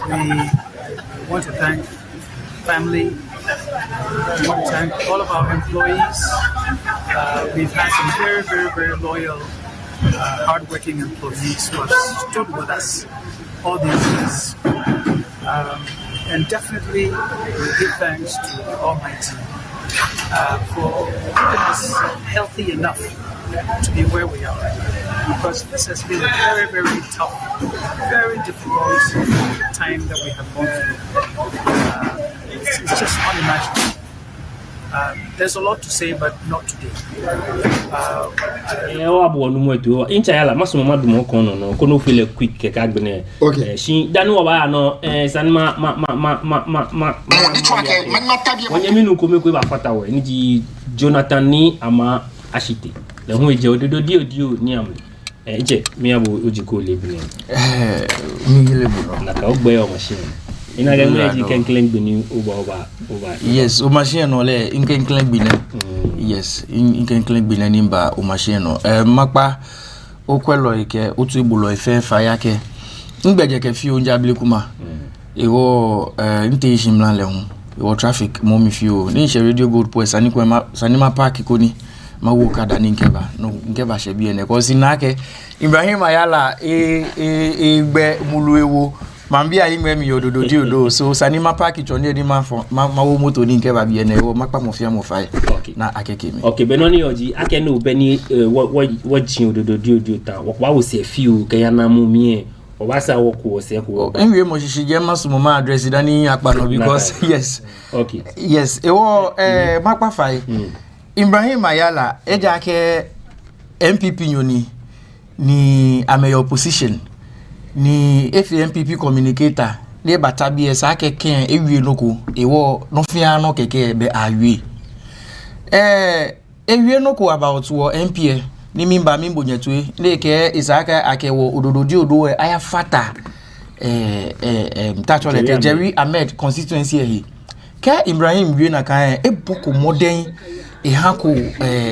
We want to thank family. We want to thank all of our employees. We've had some very, very, very loyal, hardworking employees who have stood with us all these years. And definitely we give thanks to the Almighty for keeping us healthy enough to be where we are. Because this has been a very, very tough, very difficult time that we have gone through. It's just unimaginable. There's a lot to say, but not today. Okay. She danu oba no sanma wanyaminu komeko ba fata we ni Jonathan ni ama ashite le hu eje ododo dio ni am eje mi abo ojiko lebi mi lebi no na ka ogbe o machine ina ga meji kenklen gbini oba yes o machine no le inkenklen gbini yes inkenklen gbini ni ba o machine no mapa o kwelo ike otu igbulo ife fa yake ngbeje ke fi onja blekuma ewo intention plan le hu ewo traffic mo mi fi o ni se radio gold po sanima park ko ni ma wo kada ni nkeba se bi ene ko sinake Ibrahim Ayala gbe mulu ewo mambia yingwe mi ododo diodo so sanima park chonde di ma wo moto ni nkeba bi ene ewo mapa mo fia mo fa na akeke mi okay benoni oji akene obeni wo jin ododo diodo ta wo wo se fi o kayana mu mi obasa wo ko se ko enwe mo shishi je masumo ma address dani apano because yes okay yes ewo mapa fa Ibrahim Ayala eja ke MPP nyoni ni ame opposition ni FMPP communicator le batabi esa keke ewie noko ewo no fia no keke be awie ewie noko about wo MP ni mimba mimbo nyetwe le ke isaka akewo ododo di odo aya fata mtacho le Jerry Ahmed constituency ehi Ke Ibrahim wie na kan e boko modern e hako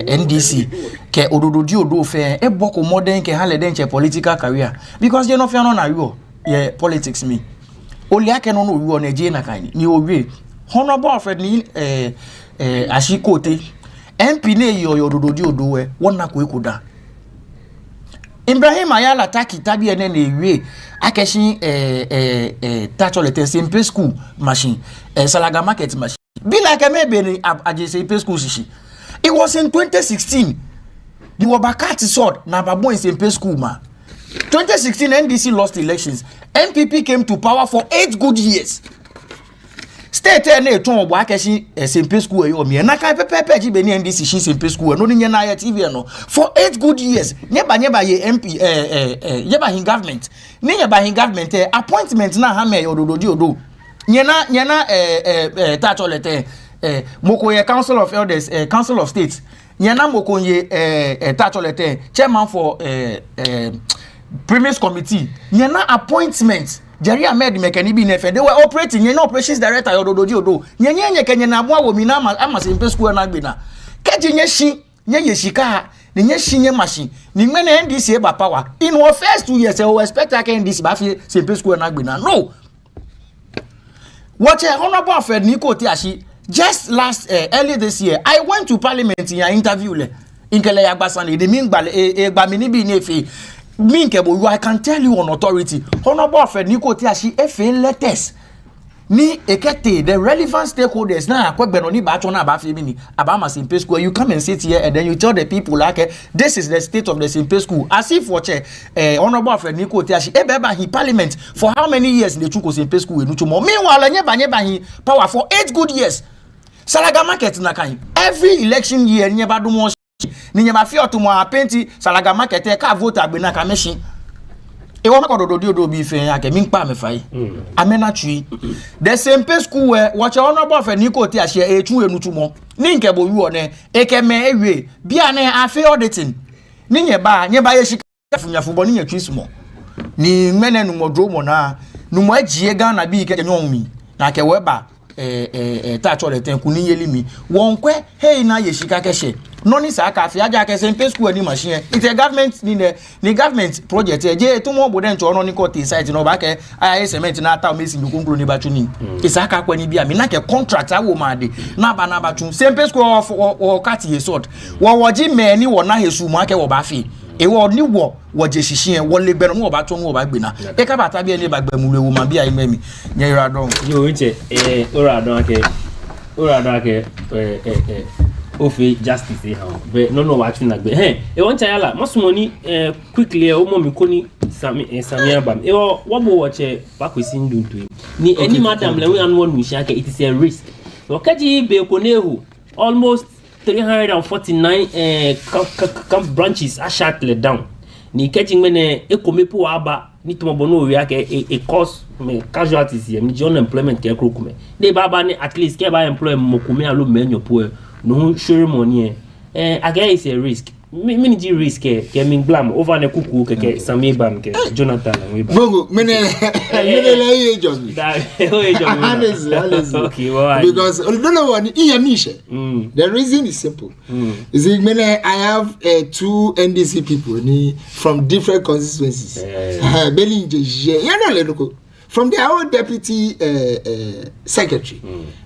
NDC ke odododi odo fe e boko modern ke han le den che political career because they no fe no na yo ye politics me oli ake no no yo na je na kan ni owie honorable Alfred ni ashikote MP ne yo odododi odo we wona ko ekoda Ibrahim Ayala taki tabi ene na ewie akeshin tacholete simple school machine Salaga market machine be like a maybe ajese school shishi. It was in 2016 the Wabakati sword na babo in simple school ma 2016 NDC lost elections MPP came to power for 8 good years state na ton obo akeshin simple school e o mi na kai pepe ji be ni NDC shi simple school no ni na ya TV no for 8 good years nyeba ye MP yeba hin government ni yeba hin government appointment na ha me odododi odo nyena tacholete mokoye council of elders council of states nyena mokoye tacholete chairman for premise committee nyena appointment Jerry Ahmed Mekani bi nefe they were operating nyena operations director odododi odo nyenye kenyena abo awomi na ama simple school na gbe na keji nye shika ni nye shinye machine ni mene NDC e ba power in our first 2 years we expect that NDC ba fi simple school na gbe na no. What Honorable Alfred Niko Tiashi just last early this year, I went to Parliament in an interview in Kele Yagbasani. The mean Baminibi Nefe Minkebo, I can tell you on authority. Honorable Alfred Niko Tiashi FA letters. Ni ekete the relevant stakeholders na akwebenoni ba chona ba femini abama simple school. You come and sit here and then you tell the people like this is the state of the simple school as if for Honorable Alfred Niko Tiashi ebeba hi parliament for how many years they took simple school no tomorrow meanwhile nyeba hi power for 8 good years Salaga market na kan every election year nyeba do mo ni nyeba fi otomo apenti Salaga market e ka vote agbe na ka machine e won ko do bi fe ake mi npa me fai amena tui the same pay school where watch Honorable for Niko Tiashi etu enutumo ni nkebo wi one ekeme ewie bia na afi auditing ni nyeba ye shika funyafo bo ni nyatwi sumo ni mene nu modromo na nu mo agie Ghana bi ke nyomi na ke weba tacho le tenku ni yelimi won kwe hey na ye shika keshe no ni sa ka fi aja ke simple school ni machine it's a government ni government project je to mo boden cho no ni court site no ba ke aya cement na ata mesi bi konkro ni ba tuni isa ka kwa ni bia me na ke contract awo ma de na ba tun simple school o cut ye sort wo ji me ni wo na hesu mo ake wo ba fi e wo ni wo je shishin wo le gbenu wo ba tun wo ba gbe na e ka bata bi eni ba gbemu lewo ma bia imemi nye ira don yo nche ora don ake ofe justice how but no what na gbe e won chayala masumoni quickly o mo mi ko ni sami abam e wo bo watch bakwesi nduntu ni any madam le we anu nu shake it is a risk o kaji be ko nehu almost 349 branches are shut down ni kaji mene ekomepo aba ni to mo no wi ake e cause me casualties here ni unemployment ke krokume de baba ni at least ke ba employ mo kume alo menyo po no sure money again is a risk mini ji risk ke min blam over na kuku ke sami bam ke Jonathan we ba bongo mene le just me honestly okay well because don't know what the reason is simple is it mene I have 2 NDC people from different constituencies Belinje you know le from the our deputy secretary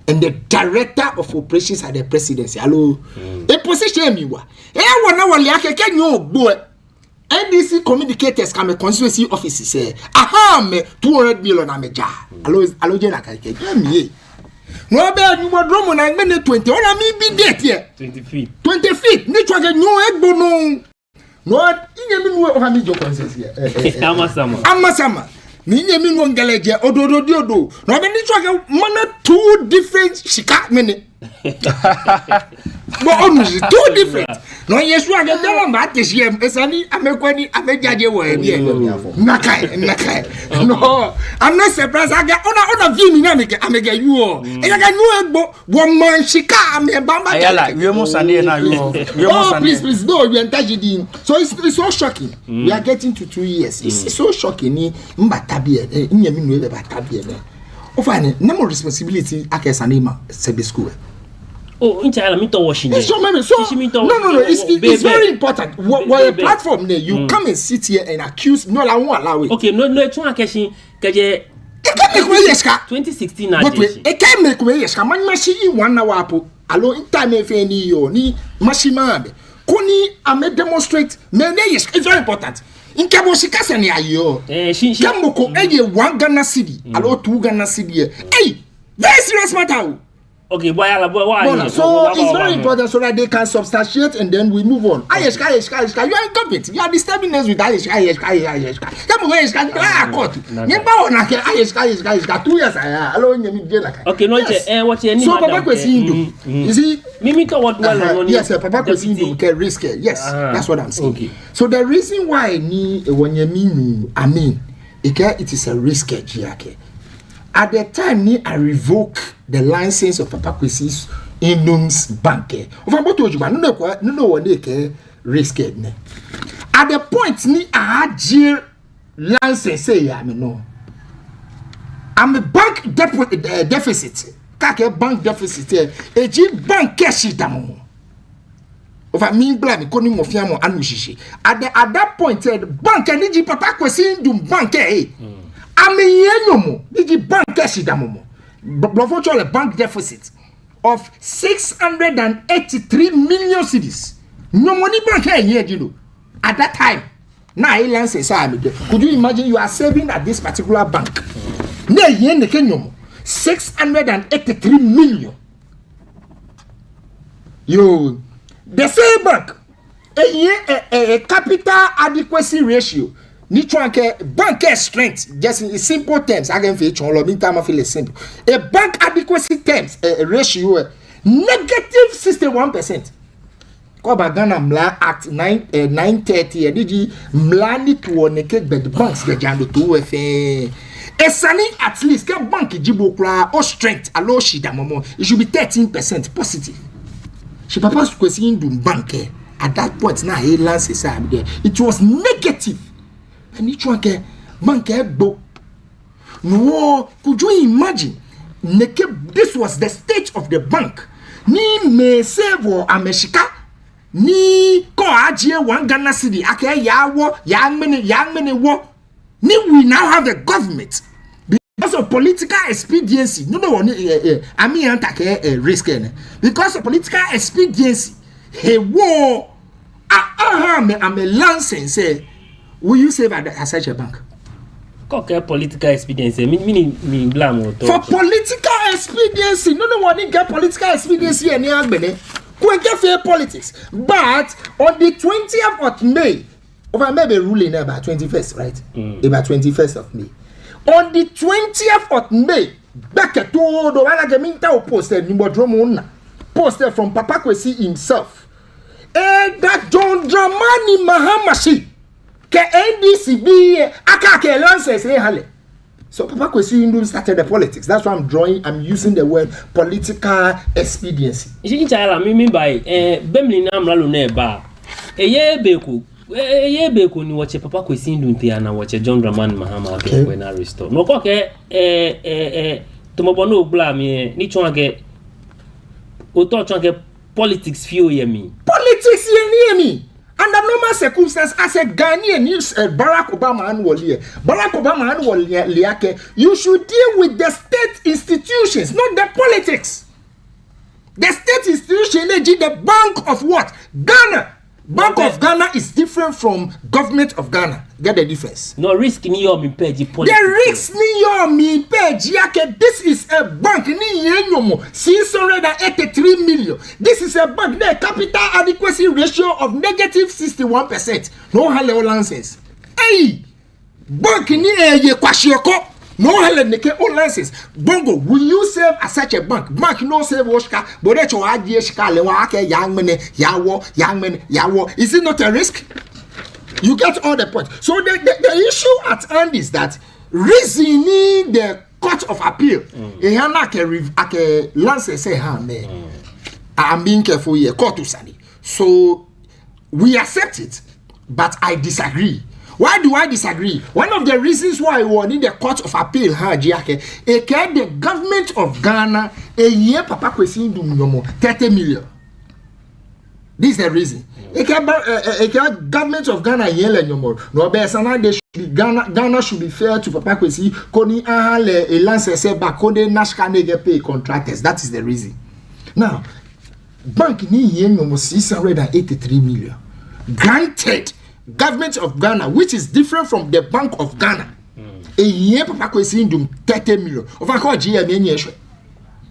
and the director of operations at the presidency. Hello, a position me wa. Wana wali ake kenyo gbo. NDC communicators come constituency office say, aha me 200 million ameja. Hello je na kake me. No be you modromo na me 20. Ona mi bi date here. 20 feet. Ni twa ke nyo egbo no. No inye mi no over mi jo consensus here. Amasama. Ninye mi ngeleje odododi odo no be ni twa mana 2 different shika mene but on 2 different no yesu aga dela ma tesiem esani amekwani amejaje wo e nakai no I'm not surprised aga ona vimi na meke amega you o e ga nu egbo wo man shika ame bamba ayala we mo sane na you please no we entajidi so it's so shocking we are getting to 2 years it's so shocking ni mbata bia nyami nu e bata bia Ofane, no responsibility akesanima sebe school. Oh, inshallah, me to washing. So no, it's very important. What a platform there, you come and sit here and accuse no la won't allow it. Okay, no, it's one question. Kaje. It can't make me yeska. 2016 but it can't make me yeska. Man machine 1 hour apo. Alo in time if any yo ni machine koni ame demonstrate me yeska. It's very important. In Kabo Shikasa ni ayo. Kamboko eye 1 Ghana cedi. Alo 2 Ghana cedi. Hey, very serious matter. Okay, why? So it's very important so that they can substantiate and then we move on. Ayeshka. You are incompetent. You are disturbing us with Ayeshka. Come on, Ayeshka. Court. Nyemba ona ke Ayeshka. 2 years aya. Alo nyemi je like. Okay, no what any so Papa Kwesi Indum. You see, Mimi to what well yes, Papa Kwesi Indum can risk it. Yes, that's what I'm saying. Okay. So the reason why ni wonyemi I mean, it is a risk here. At the time, I revoke the license of Papa Kwesi's Indum's bank. No one they risk it. At the point, I had license say I'm a bank deficit. Kake bank deficit. A bank cash it down. Over me blame koni mofia mo anushishi. At that point, the bank and Papa Kwesi Indum bank I'm a bank cash a bank deficit of 683 million cedis. No money bank here, you know. At that time, now could you imagine you are saving at this particular bank? 683 million. You the same bank, a capital adequacy ratio. Bank strength, just in simple terms, again for each one, time I feel simple. A bank adequacy terms, a ratio negative 61%. Ghana Mla Act 930, DG Mlani to neked by the banks the jando to a sunny at least get bank jibokra or strength a low shida momo. It should be 13% positive. She papa's question do bank at that point now he lances there. It was negative. And each one can bank book. No, could you imagine? This was the state of the bank. Ni me save or ameshika. Ni ko ajie 1 Ghana cedi. Ake yawo, yang many wo. Ni we now have a government. Because of political expediency. No, I mean antake risk. Because of political expediency. He war. I'm a license say. Will you save at such a bank? Political expediency. Me blame for political expediency. No one get political expediency and we get fair politics. But on the 20th of May, over maybe ruling about 21st, right? About 21st of May. On the 20th of May, back at all the one posted from Papa Kwesi himself. And that John Dramani Mahamashi. NDCB akake lances hale. So Papa Kwesi Indum started the politics. That's why I'm using the word political expediency. Inshallah me by bemli na mralo na ba. Eye beku ni wache Papa Kwesi Indum te na wache John Dramani Mahama ke na restore. No ko ke tomobono ogla mi ni chwange oto chwange politics fio ye mi. Politics ye mi. Under normal circumstances, as a Ghanaian, Barack Obama and Waliake, you should deal with the state institutions, not the politics. The state institution, the Bank of what? Ghana. Bank of Ghana is different from government of Ghana. Get the difference? No risk in your politics. The risk in your page. This is a bank. 683 million. This is a bank. The capital adequacy ratio of negative 61%. No hale license. Hey, bank ni ye kwashioko. No hale neke o license. Bongo, will you save as such a bank? Bank no save oshka, but that you add shika lewa ake young men yawo. Is it not a risk? You get all the point. So the issue at hand is that reasoning the Court of Appeal. I'm being careful here. Court to Sani. So we accept it, but I disagree. Why do I disagree? One of the reasons why I won in the Court of Appeal, the government of Ghana, a year Papa Kwesi Ndum 30 million. This is the reason. Government of Ghana yele nyomo. No be sana they should be Ghana should be fair to Papa Kwesi. Koni ahale a lance say back kode national get pay contractors. That is the reason. Now, bank ni yen nyomo 683 million. Granted, government of Ghana, which is different from the Bank of Ghana, a year Papa Kwesi Ndum 30 million. Of course, GM yenye.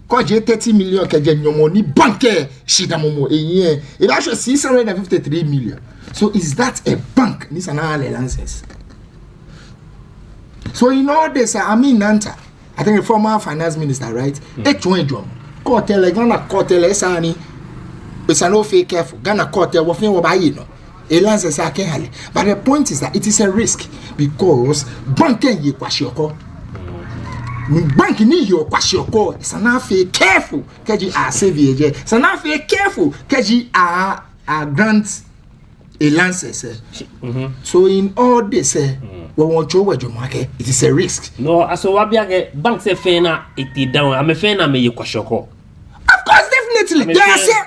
Because 30 million keje nyomoni banke shida momo a year. It actually 653 million. So is that a bank? This an license. So in all this, I mean Nanta, I think the former finance minister, right? H1 Cartel, Ghana cartel, Sani, it's an fake careful. Ghana cartel, what thing about you know? A license I can. But the point is that it is a risk because banking ye kwashioko. Bank ni yo kwashioko. It's an affair careful. Keji a savvy. It's an affair careful. Keji a grant a license. So in all this, we want to where market. It is a risk. No, so wabiage bank say fena iti down. I'm a fena me yo kwashioko. Of course, definitely. They are saying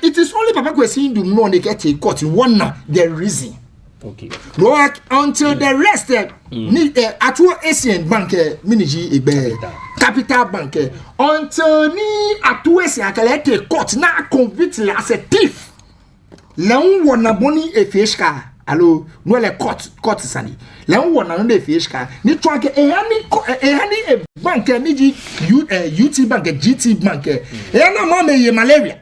it is only Papa Kwesi Ndum no they get a court in one the reason. Okay. Work until the rest need at what Asian bank miniji ibe capital bank until ni at what Asian collect a court na convict as a thief. Leon wana boni e fishka. Allo no le court sani. Leon wana no de fishka. Ni twanke e hani e bank niji UT bank GT bank. E na mama ye malaria.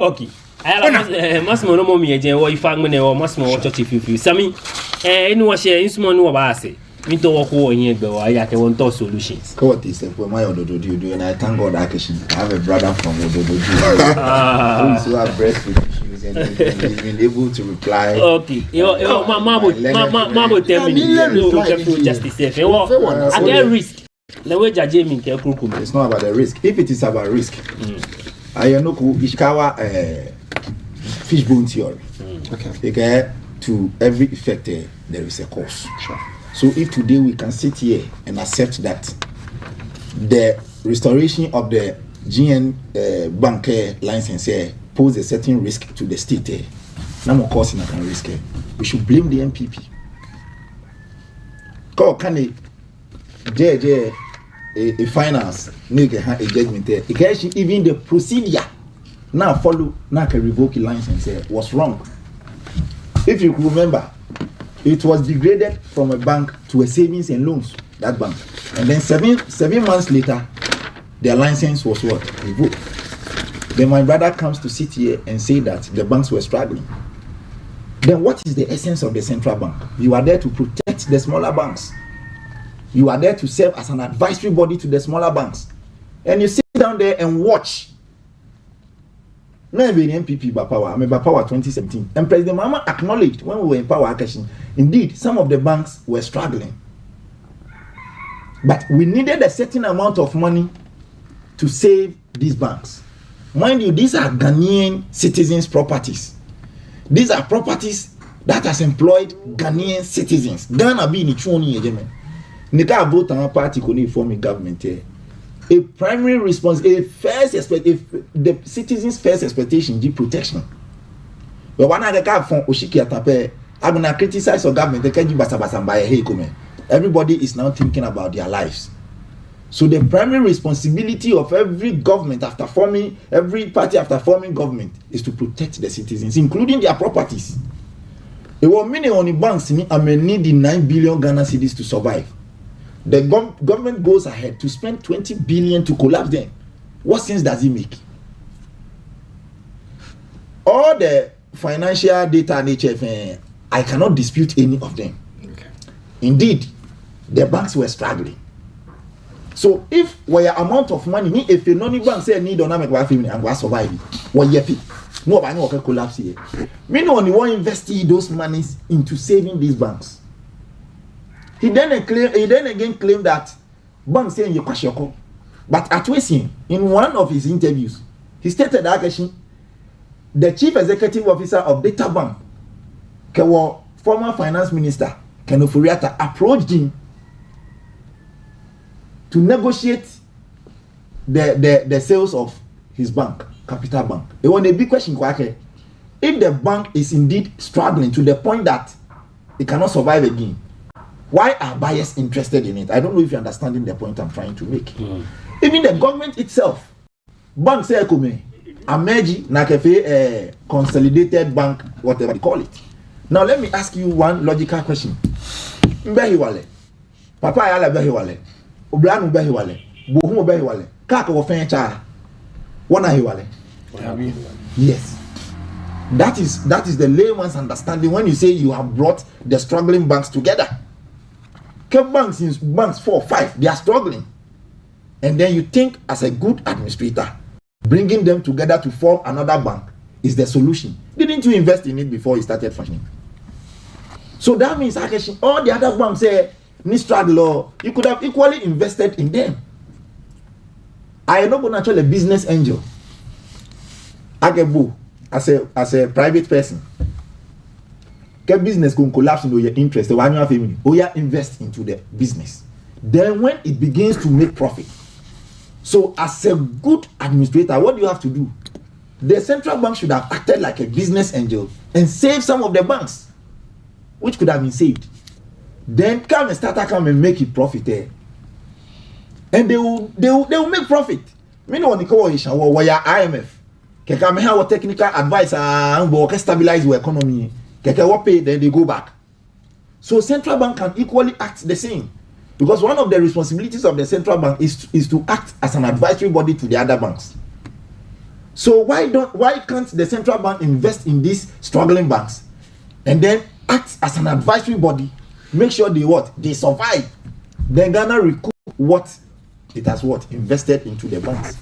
Okay. Masmo no momi eje wo ifa ngene wo masmo wo church fifi sami enu wo share insmo no ba ase mi to wo ko yin egbe wa ya ke won to solutions what is for my ododo do and I thank God action I have a brother from ododo who have breastfeeding issues and he's been able to reply. Okay yo mama tell me you can feel justice if I get risk the way jaje mi ke kurukum. It's not about the risk. If it is about risk ayanoku ishikawa fishbone theory. Okay. To every effect, there is a cause. Sure. So if today we can sit here and accept that the restoration of the GN bank license pose a certain risk to the state, no more cause in a risk. We should blame the MPP. Can a finance make a judgment there? Even the procedure. Now follow, now can revoke a license was wrong. If you remember, it was degraded from a bank to a savings and loans, that bank. And then seven months later, their license was what? Revoked. Then my brother comes to sit here and say that the banks were struggling. Then what is the essence of the central bank? You are there to protect the smaller banks. You are there to serve as an advisory body to the smaller banks. And you sit down there and watch. Maybe the MPP by power, I mean by power 2017. And President Mahama acknowledged when we were in power, indeed, some of the banks were struggling. But we needed a certain amount of money to save these banks. Mind you, these are Ghanaian citizens' properties. These are properties that has employed Ghanaian citizens. Ghana being a choni ejemen. Nika vote on party koni form a government here. A primary response, the citizens' first expectation, the protection. But when I get from Oshiki Atape, I'm gonna criticize the government. They can't give basabasam by a hey come. Everybody is now thinking about their lives. So the primary responsibility of every government after forming, every party after forming government is to protect the citizens, including their properties. There were many on the banks I may need the 9 billion Ghana cedis to survive. The government goes ahead to spend 20 billion to collapse them. What sense does it make? All the financial data and HF, I cannot dispute any of them. Okay. Indeed, the banks were struggling. So if where amount of money, if a non-bank say need on and go survive, what yepi? No, I know okay collapse here. Me no only want invest those monies into saving these banks. He then again claimed that banks saying you kwashioko. But at Wesin, in one of his interviews, he stated that the chief executive officer of Data Bank, former finance minister, Ken Ofori-Atta approached him to negotiate the sales of his bank, Capital Bank. It was a big question, if the bank is indeed struggling to the point that it cannot survive again, why are buyers interested in it? I don't know if you're understanding the point I'm trying to make. Even the government itself, bank say Ameji Nakefe consolidated bank, whatever they call it. Now let me ask you one logical question. Mbehiwale, Papa Ayala Behiwale, Obranu Behiwale, Bohumo Behiwale, Kaka Wofencha, Wana Hiwale. Yes. That is the layman's understanding when you say you have brought the struggling banks together. Kept banks 4, 5, they are struggling. And then you think as a good administrator, bringing them together to form another bank is the solution. Didn't you invest in it before it started functioning? So that means actually all the other banks say need struggle, you could have equally invested in them. I am not going to actually a business angel. Agebu, as a private person, get business can collapse into your interest. The one you have family, invest into the business. Then when it begins to make profit. So as a good administrator, what do you have to do? The central bank should have acted like a business angel and saved some of the banks, which could have been saved. Then come and make it profit there. And they will make profit. Me no one call IMF. Keka me have technical advice and stabilize the economy. Keka what pay, then they go back. So central bank can equally act the same. Because one of the responsibilities of the central bank is to act as an advisory body to the other banks. So why can't the central bank invest in these struggling banks and then act as an advisory body, make sure they survive, then Ghana recoup what it has invested into the banks.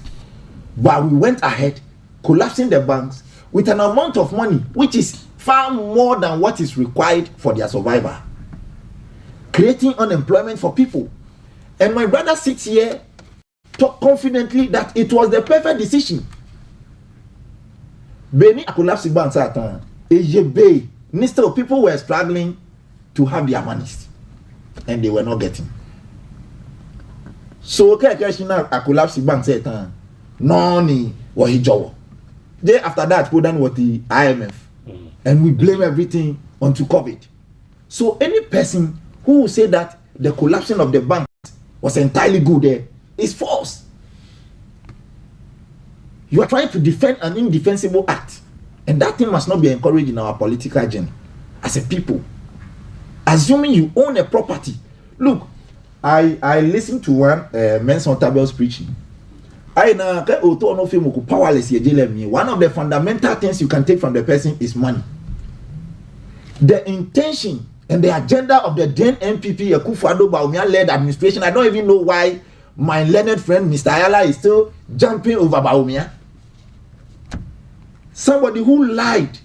But we went ahead collapsing the banks with an amount of money which is far more than what is required for their survival, creating unemployment for people. And my brother sits here talk confidently that it was the perfect decision. Beni collapsing banks at Ejebe, instead people were struggling to have their monies and they were not getting. So a collapsing banks at no ni wahijowo. Then after that, put down what the IMF, and we blame everything onto COVID. So any person who will say that the collapsing of the banks was entirely good there is false. You are trying to defend an indefensible act, and that thing must not be encouraged in our political journey as a people. Assuming you own a property. Look, I listened to one Menson Tabel's preaching. One of the fundamental things you can take from the person is money. The intention and the agenda of the then MPP Akufo-Addo Bawumia-led administration, I don't even know why my learned friend Mr. Ayala is still jumping over Bawumia. Somebody who lied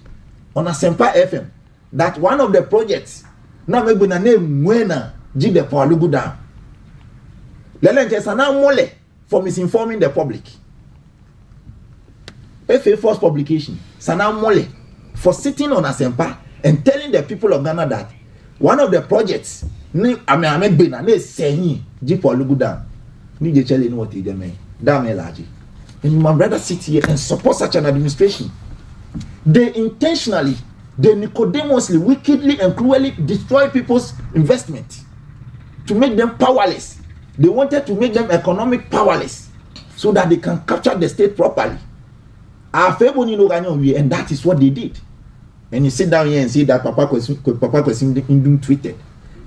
on Asempa FM that one of the projects now maybe na name Mwena Jibe Palugu down. Lelente sana mole for misinforming the public. FA Force publication sana mole for sitting on Asempa and telling the people of Ghana that one of the projects ni ame bena ne seyin Jibe Palugu down. Ni je chele no what e dem damn large. And my brother sit here and support such an administration. They intentionally, they Nicodemously, wickedly and cruelly destroy people's investment to make them powerless. They wanted to make them economic powerless so that they can capture the state properly. And that is what they did. And you sit down here and say that Papa Kwesi Ndum tweeted.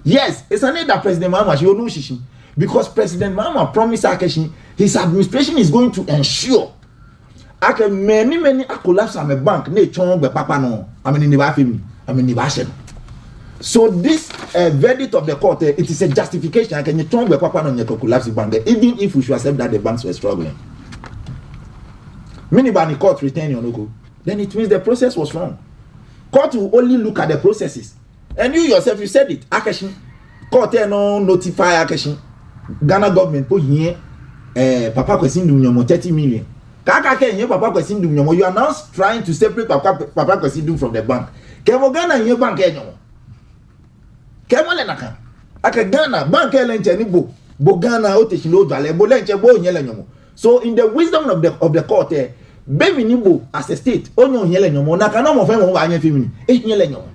Yes, it's an that President Mahama, because President Mahama promised his administration is going to ensure many collapse am a bank ne chon be papa no in the family in the. So this verdict of the court, it is a justification can you chon be papa no collapse bank even if we should accept that the banks were struggling. Many by the court return your logo, then it means the process was wrong. Court will only look at the processes, and you yourself, you said it. Akeshin court no notify Akeshin Ghana government put here Papa Kwesi Ndum 30 million. You are now trying to separate Papa Kwesi Ndum from the bank. kemole naka aka Ghana bank elenche ni bo Ghana o te shino dwale bo lenche bo nyele nyomo. So in the wisdom of the court baby nibo as a state onyo nyele nyomo na kana mo fe mo ba anya femini nyele nyomo.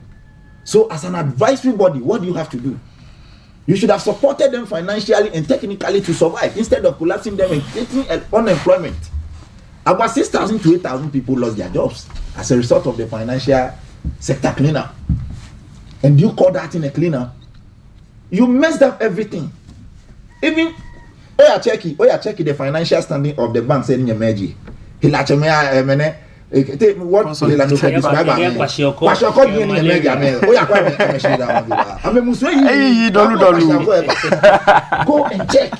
So as an advisory body, what do you have to do? You should have supported them financially and technically to survive instead of collapsing them and creating unemployment. About 6,000 to 8,000 people lost their jobs as a result of the financial sector cleanup. And you call that in a cleanup? You messed up everything. Even check the financial standing of the bank saying in Meji. What go and check.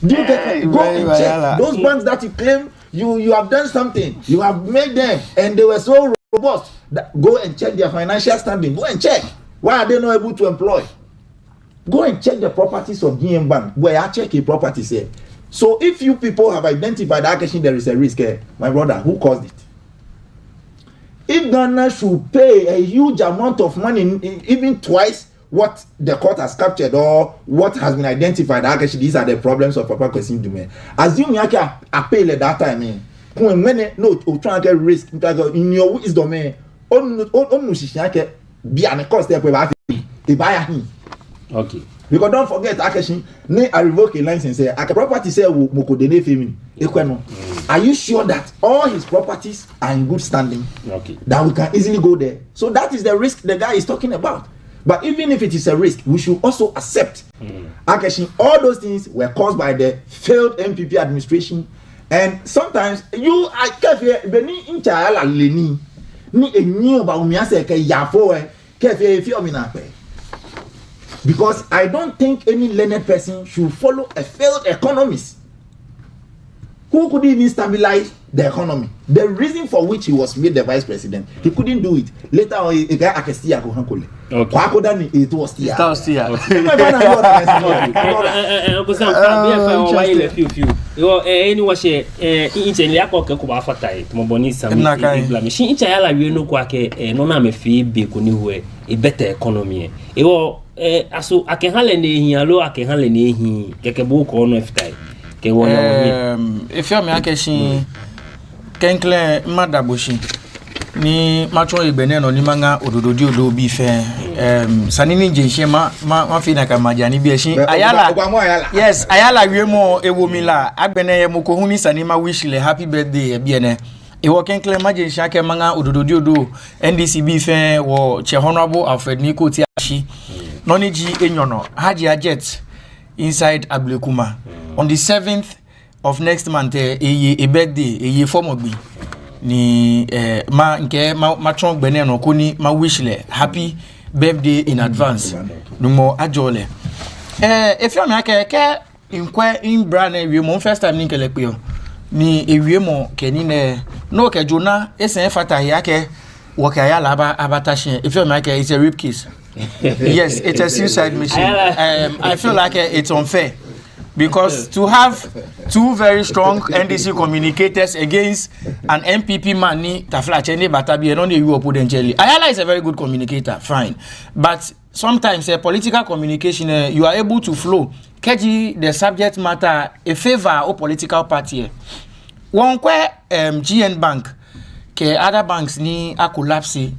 Do you get it? Go and check those banks that you claim you have done something, you have made them and they were so robust. Go and check their financial standing. Go and check. Why are they not able to employ? Go and check the properties of GM Bank where I check a property say. So if you people have identified that actually there is a risk, my brother, who caused it? If Ghana should pay a huge amount of money, even twice what the court has captured or what has been identified, actually these are the problems of Papa Kwesi Ndume. Assume you can appeal at that time. When no, try to get risk in your wisdom, okay. Because don't forget, Akashi, I revoke a license. A property say Mokodene Femini. Are you sure that all his properties are in good standing? Okay. That we can easily go there. So that is the risk the guy is talking about. But even if it is a risk, we should also accept. Akashi, all those things were caused by the failed MPP administration. And sometimes I kefe beni inchala leni ni enyi oba umiase ke yafo kefe fi omina pe. Because I don't think any learned person should follow a failed economist who could even stabilize the economy. The reason for which he was made the vice president, he couldn't do it. Later on, a guy akestia ko hankole. Okay. It was here. Aso akenhale ne hialo akenhale ne hi kekebo ko no efitai ke wona woni efi am akeshi kenkle madaboshi ni macho ibene no ni manga odododi odo bi fe sanini jenhye ma fi na kamajani bi eshi ayala yes ayala wiemo ewomila agbene ye mokohu ni sanima wish le happy birthday e biene ewo kenkle majenhye ake manga odododi odo NDCB fe wo che honorable Alfred Niko ti ashi Noniji Enyono, Haji Ajet inside Ablekuma. On the 7th of next month, a birthday, a form of ni ma chong beneno kuni ma wishle happy birthday in advance. Numo ajole. If you make inkwe in brand we mon first time ni kelekpeo. Ni ewie mo kenine no ke jona esen fata yake wakaya laba abatashin. If you make it's a rip kiss. Yes, it's a suicide mission. I feel like it's unfair because to have two very strong NDC communicators against an MPP man ni tafla chende batabi and only you opudentially. Ayala is a very good communicator, fine, but sometimes political communication you are able to flow. Keji the subject matter a favor or political party. One kwe GN Bank ke other banks ni a collapse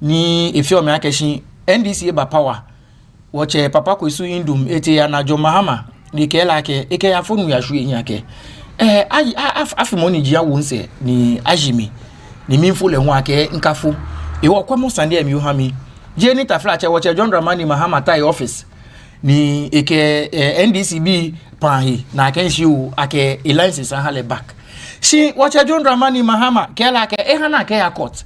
ni ifyo me akeshi NDC ba power wache Papa Kwesi Indum ete ya na Mahama ni kela ke eke ya fonu ya hwe nyake afimoni jia wonse ni ajimi ni minfo le ho ake nkafo e wo kwamo sande emi uhami je ni tafla che wache John Dramani Mahama tai office ni eke NDCB pahi na kenshi u ake alliance san hale back shi wache John Dramani Mahama kela ke ehana ke ya court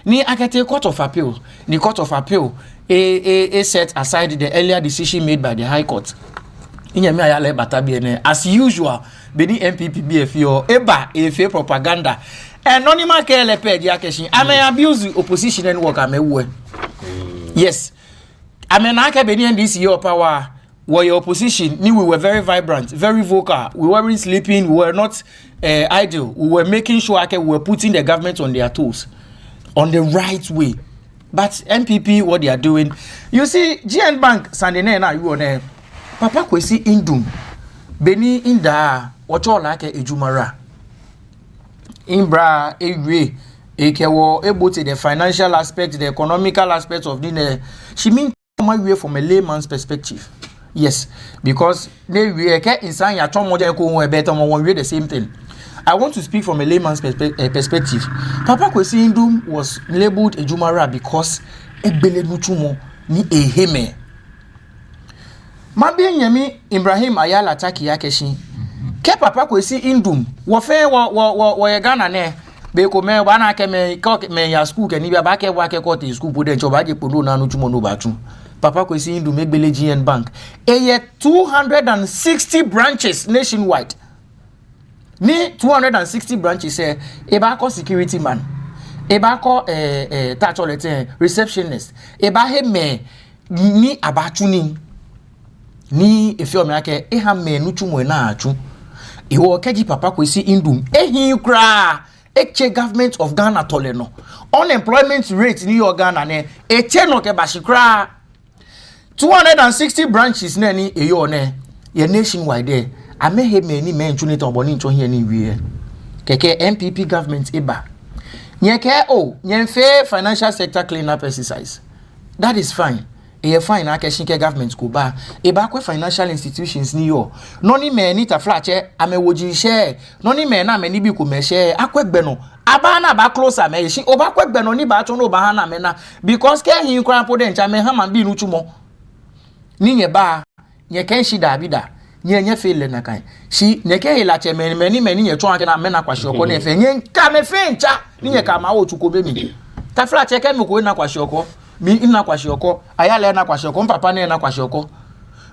ni akete court of appeal ni court of appeal a set aside the earlier decision made by the High Court. Inyame ayale batabiene as usual bedi MPP BFO eba efe propaganda anonymous KLP dia keshin ame abuse opposition and work amewe. Yes. Ame na aka bedi NDC your power were your opposition we were very vibrant, very vocal. We weren't sleeping, we were not idle. We were making sure we were putting the government on their toes on the right way. But MPP, what they are doing, you see, GN Bank, Sunday night, you on there. Papa Kwesi Indum, Beni Inda, what all like a Jumara. Imbra, Ewe, Ekewo, able to the financial aspect, the economical aspect of dinner. She means my way from a layman's perspective. Yes, because they we inside your tongue more better one way the same thing. I want to speak from a layman's perspective. Papa Kwesi Indum was labeled a Jumara because ebele nutumo ni eheme. Mabi nyemi Ibrahim Ayala taki yakeshi. Ke Papa Kwesi Indum wo fe wo ye Ghana ne be ko me ba na ke me ya school ke ni ba ke wa ke ko te school bo de joba je podo na nutumo no ba tu. Papa Kwesi Indum egbele GN Bank. Eye 260 branches nationwide. Ni 260 branches eba ko security man. Eba ko receptionist. Eba he me ni abatuni. Ni efio me ake ha me nutumo na atu. Iwo keji Papa Kwesi Indum ehin kra eche government of Ghana toleno. Unemployment rate ni yo Ghana ne eche no ke bashikra 260 branches na ni eyo ne ye nationwide there. Amehe me ni men tuni ton boni ncho here ni wie. Keke MPP government eba. Nyeke nyemfe financial sector cleanup exercise. That is fine. E fine na keshinke government ko ba. Eba kwe financial institutions ni yo. Noni me ni ta flache amewoji share. Noni me na me ni bi ko me share akwegbe no. Aba na ba closer me shi oba kwegbe no ni ba to no ba ha na me na because ke hin kran podencha me ha man bi nu tumo. Ni nye ba nyeke shi da bida. Nye feel na kan shi nyeke hilache meni nye to anke na me na kwashioko na efe nye ka me fe ncha nye ka ma wo tuko be mi ta fla cheke me ko na kwashioko mi na kwashioko ayale na kwashioko papa na kwashioko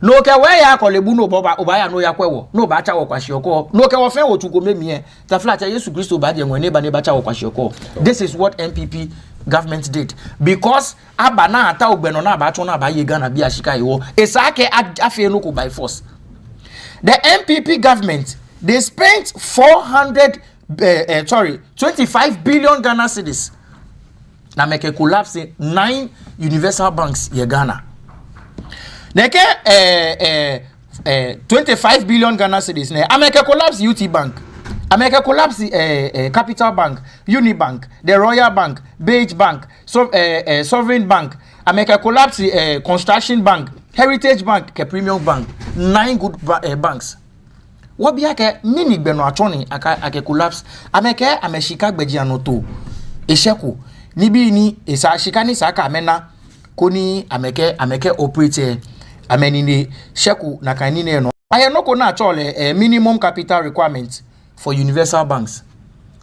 no ke we ya kolebu no oba ya no ya kwewo no ba cha wo kwashioko no ke wo fe wo tuko me mi ta fla che Yesu Kristo ba je ne ba cha wo kwashioko. This is what MPP government did because abana ata ogbeno na ba to na ba ye Ghana bi ashika iwo esake afi no ko by force. The MPP government, they spent 25 billion Ghana cedis. Now make a collapse 9 universal banks in Ghana. Neke 25 billion Ghana cedis. I make a collapse UT Bank. I make a collapse Capital Bank, Unibank, the Royal Bank, Beige Bank, Sovereign Bank. I make a collapse Construction Bank, Heritage Bank, Premium Bank. 9 good banks. What be ake mini gbeno atoni ake collapse. Ameke ameshika gbeji anoto. Esheku nibi ni esa shika ni saka amena koni ameke operate ameni ni sheku na kanine no. Aye no ko na chole minimum capital requirement for universal banks.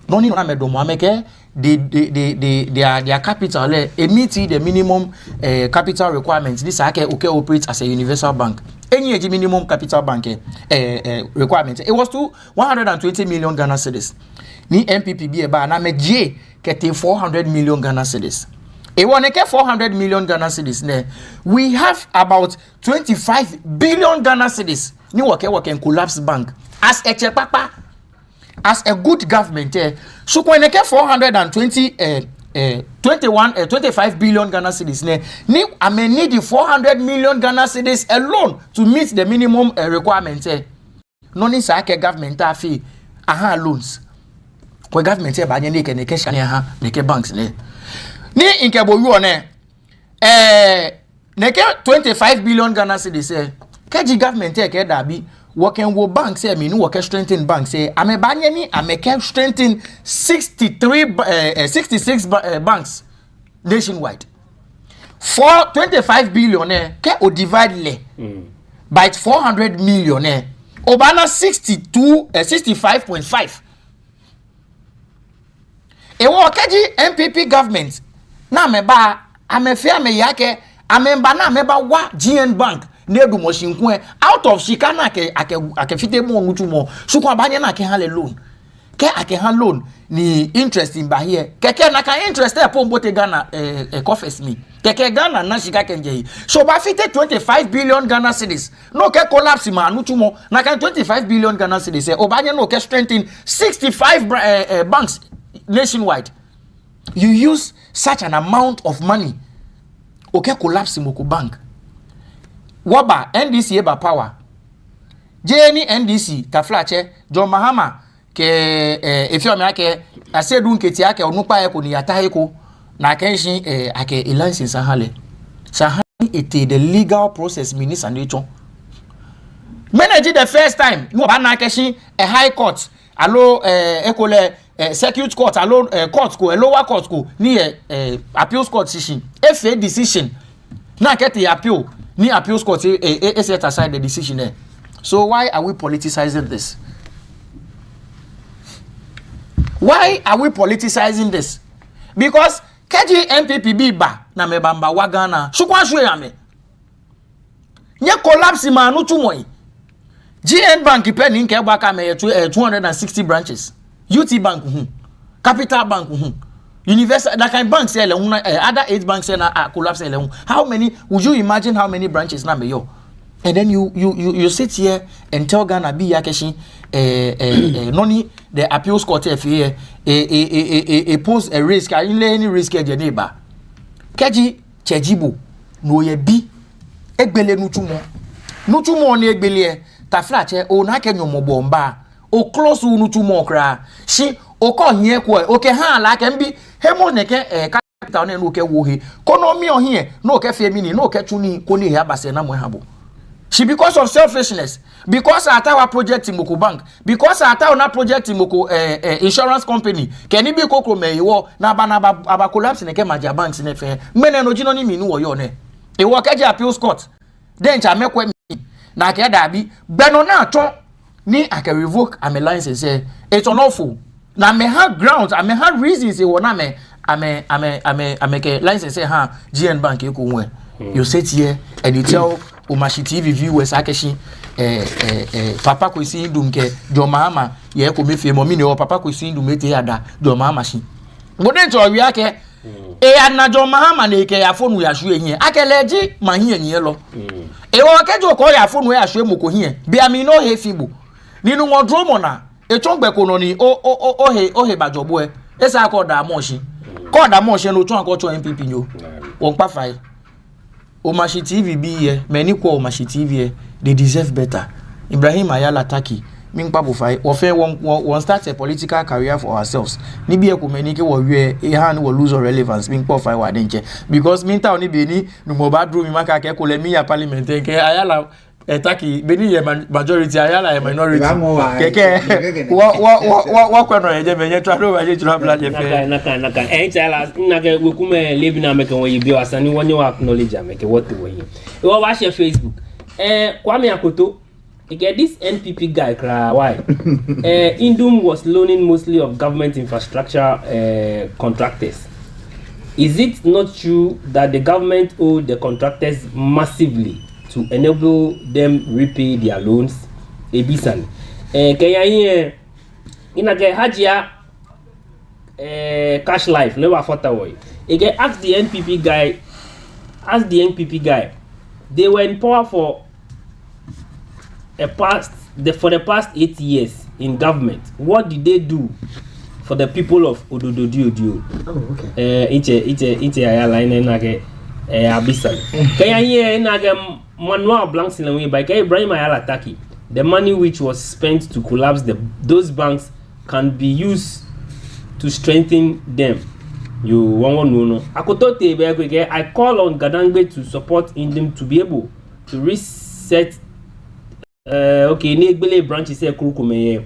Noni no amedomo ameke their capital meet the minimum capital requirements. This ake operate as a universal bank. Any minimum capital bank requirement. It was to 120 million Ghana cedis. Ni MPP be ba na meje kete 400 million Ghana cedis. E won ke 400 million Ghana cedis ne. We have about 25 billion Ghana cedis. Ni work collapse bank as a chepapa. As a good government, so when they get 25 billion Ghana cedis, I may need the 400 million Ghana cedis alone to meet the minimum requirement. No need to government fee loans. When government ba nye ne cash ne banks ne. Ni inkebo yu ne 25 billion Ghana cedis keji government ke dabi working with banks say me no work strengthen banks say amebanye ni ameke strengthen 66 banks nationwide for 25 billion ke o divide le by 400 million obana 65.5 e wo keji MPP government na ameba amefe ameyake amemba na ameba wa GN Bank nedu moshinkwe out of shikana ake fite mo nutumo suko abanye na ke hale loan ke ake han loan ni interest in ba here keke na ka interest e po mbote Ghana coffers me keke Ghana na shika kenje so ba fite 25 billion Ghana cedis no ke collapse ma nutumo na ka 25 billion Ghana cedis obanye no ke strengthen 65 banks nationwide. You use such an amount of money okay collapse moko bank waba NDC eba power jeni NDC taflache John Mahama ke efio me ake asedu nketi ake onupa eko ni yata eko na kenshi ake license sahale ete the legal process minister nature manage the first time no ba na keshi a high court alo ekole circuit court alo court ko lower court ko ni appeals court decision FA decision na get the appeal ni appeals court set aside the decision there. So why are we politicizing this? Why are we politicizing this? Because KG MPPB ba na mebamba wagana shukwa shwe yame nye collapse ma no tumoy GN Bank pe ni nke gba ka me 260 branches UT Bank Capital Bank Universal that kind banks say other 8 banks say na collapse ele how many would you imagine how many branches na me yo? And then you sit here and tell Ghana be yakeshi noni the appeals court FA pose a risk any risk e neighbor keji chejibo no ye bi egbele nutumo ni egbele taflache o na kenyomo bomba o close nutumo kra shi o ko hie ko o ke ha la ke mbi hemo ne ke capital na no ke wo he kono mi o hie no ke fe mini no ke tuni ko ni he abase na mo habo. She because of selfishness, because at our project in Moko Bank, because at our project in Moko insurance company, can it be Koko me wo na ba collapse in the major banks in the mene no jino ni minu wo yo ne. E wo keje appeals court. Then cha mekwe mi na ke da bi beno na to ni aka revoke am license say it's unlawful. Na me have grounds, I may have reasons e wo na me ame ke license say ha GN Bank e ko won. You sit here and you tell Umashi TV viewers akeshi papa ko si ndum ke John Mahama ye ko mefie mo mi ne o papa ko si ndum ete ada John Mahama shi boden to wi ake ana John Mahama na ke ya fonu ya hwe hie akeleji ma hie hie lo wo kejo ko ya fonu ya hwe mo ko hie bia mi no he fibu ninu wodro mo na etongbe ko no ni o he bajobo esa ko da mo shi no tun akocho MPP nyo won pa fai Omashi TV be here, many call Omashi TV here, they deserve better. Ibrahim Ayala Taki, Ming Pabu Fai, or fair one start a political career for ourselves. Nibi a kumenike or we a hand will lose our relevance, Ming Pofai Wadenche. Because Minta only Beni, no more bad room, Maka Kolemia Parliament, Ayala. Taki Beni majority Ayala minority. Keke. What can I do? You try to have blood. Naka. Ayala naka we come Leebi Ŋulami when you be asani when you acknowledge make what the way. You watch your Facebook. Kwame Akoto. Get this NPP guy cry why? Indum was loaning mostly of government infrastructure contractors. Is it not true that the government owed the contractors massively to enable them repay their loans? Ebisan. Kaya here inage hajia cash life never fought away. Again, ask the NPP guy. They were in power for the past 8 years in government. What did they do for the people of Odododio? Oh, okay. It's Ayala inage abisan. Kaya here inage manual blanks in the way by Ibrahim Ayala Taki. The money which was spent to collapse those banks can be used to strengthen them. You won't know. I call on Gadangbe to support Indum to be able to reset. Negbele branches say Kurukume.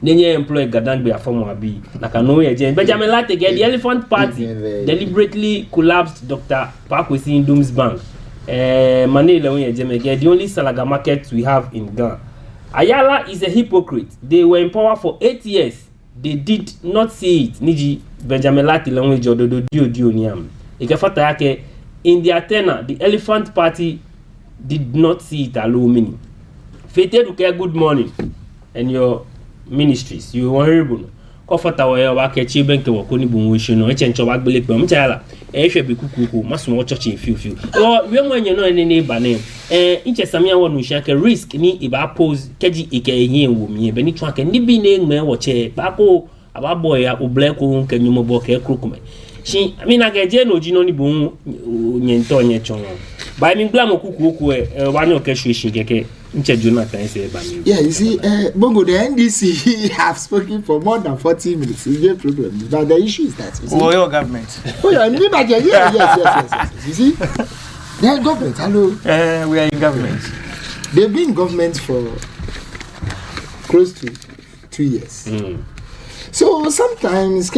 Nenye employ Gadangbe a former B. Like I know Benjamin Latte the Elephant Party deliberately collapsed Dr. Pakwesi Indum's bank. The only Salaga market we have in Ghana. Ayala is a hypocrite. They were in power for 8 years. They did not see it. Niji Benjamin Lati language dio niam. Ikefata yake in their tenure, the Elephant Party did not see it alone. Fete Duke, good morning, and your ministries. You were horrible. Kofata wa wake chibenke wakoni bunwisho no echencho wagbele pe mchala ehwe be kukuku maso wo church in fiu we mwenye no ne ba ne inche samia wonu shake risk ni iba pose keji ike ehie wo mi be ni twanke ni bi ne ngme wo che ba ko aba boy ya oble ko nkanyumo bo ke krukume She, I mean, I get no gino ni bon nyento nyechon. By me glamo kuku one occasion keke nche Jonathan say ba me. Yeah, you see, Bongo, the NDC have spoken for more than 40 minutes. It's a problem. But the issue is that, you see, your government. Oh, yeah, yes. You see, the government, hello. We are in government. They've been in government for close to 2 years. So sometimes,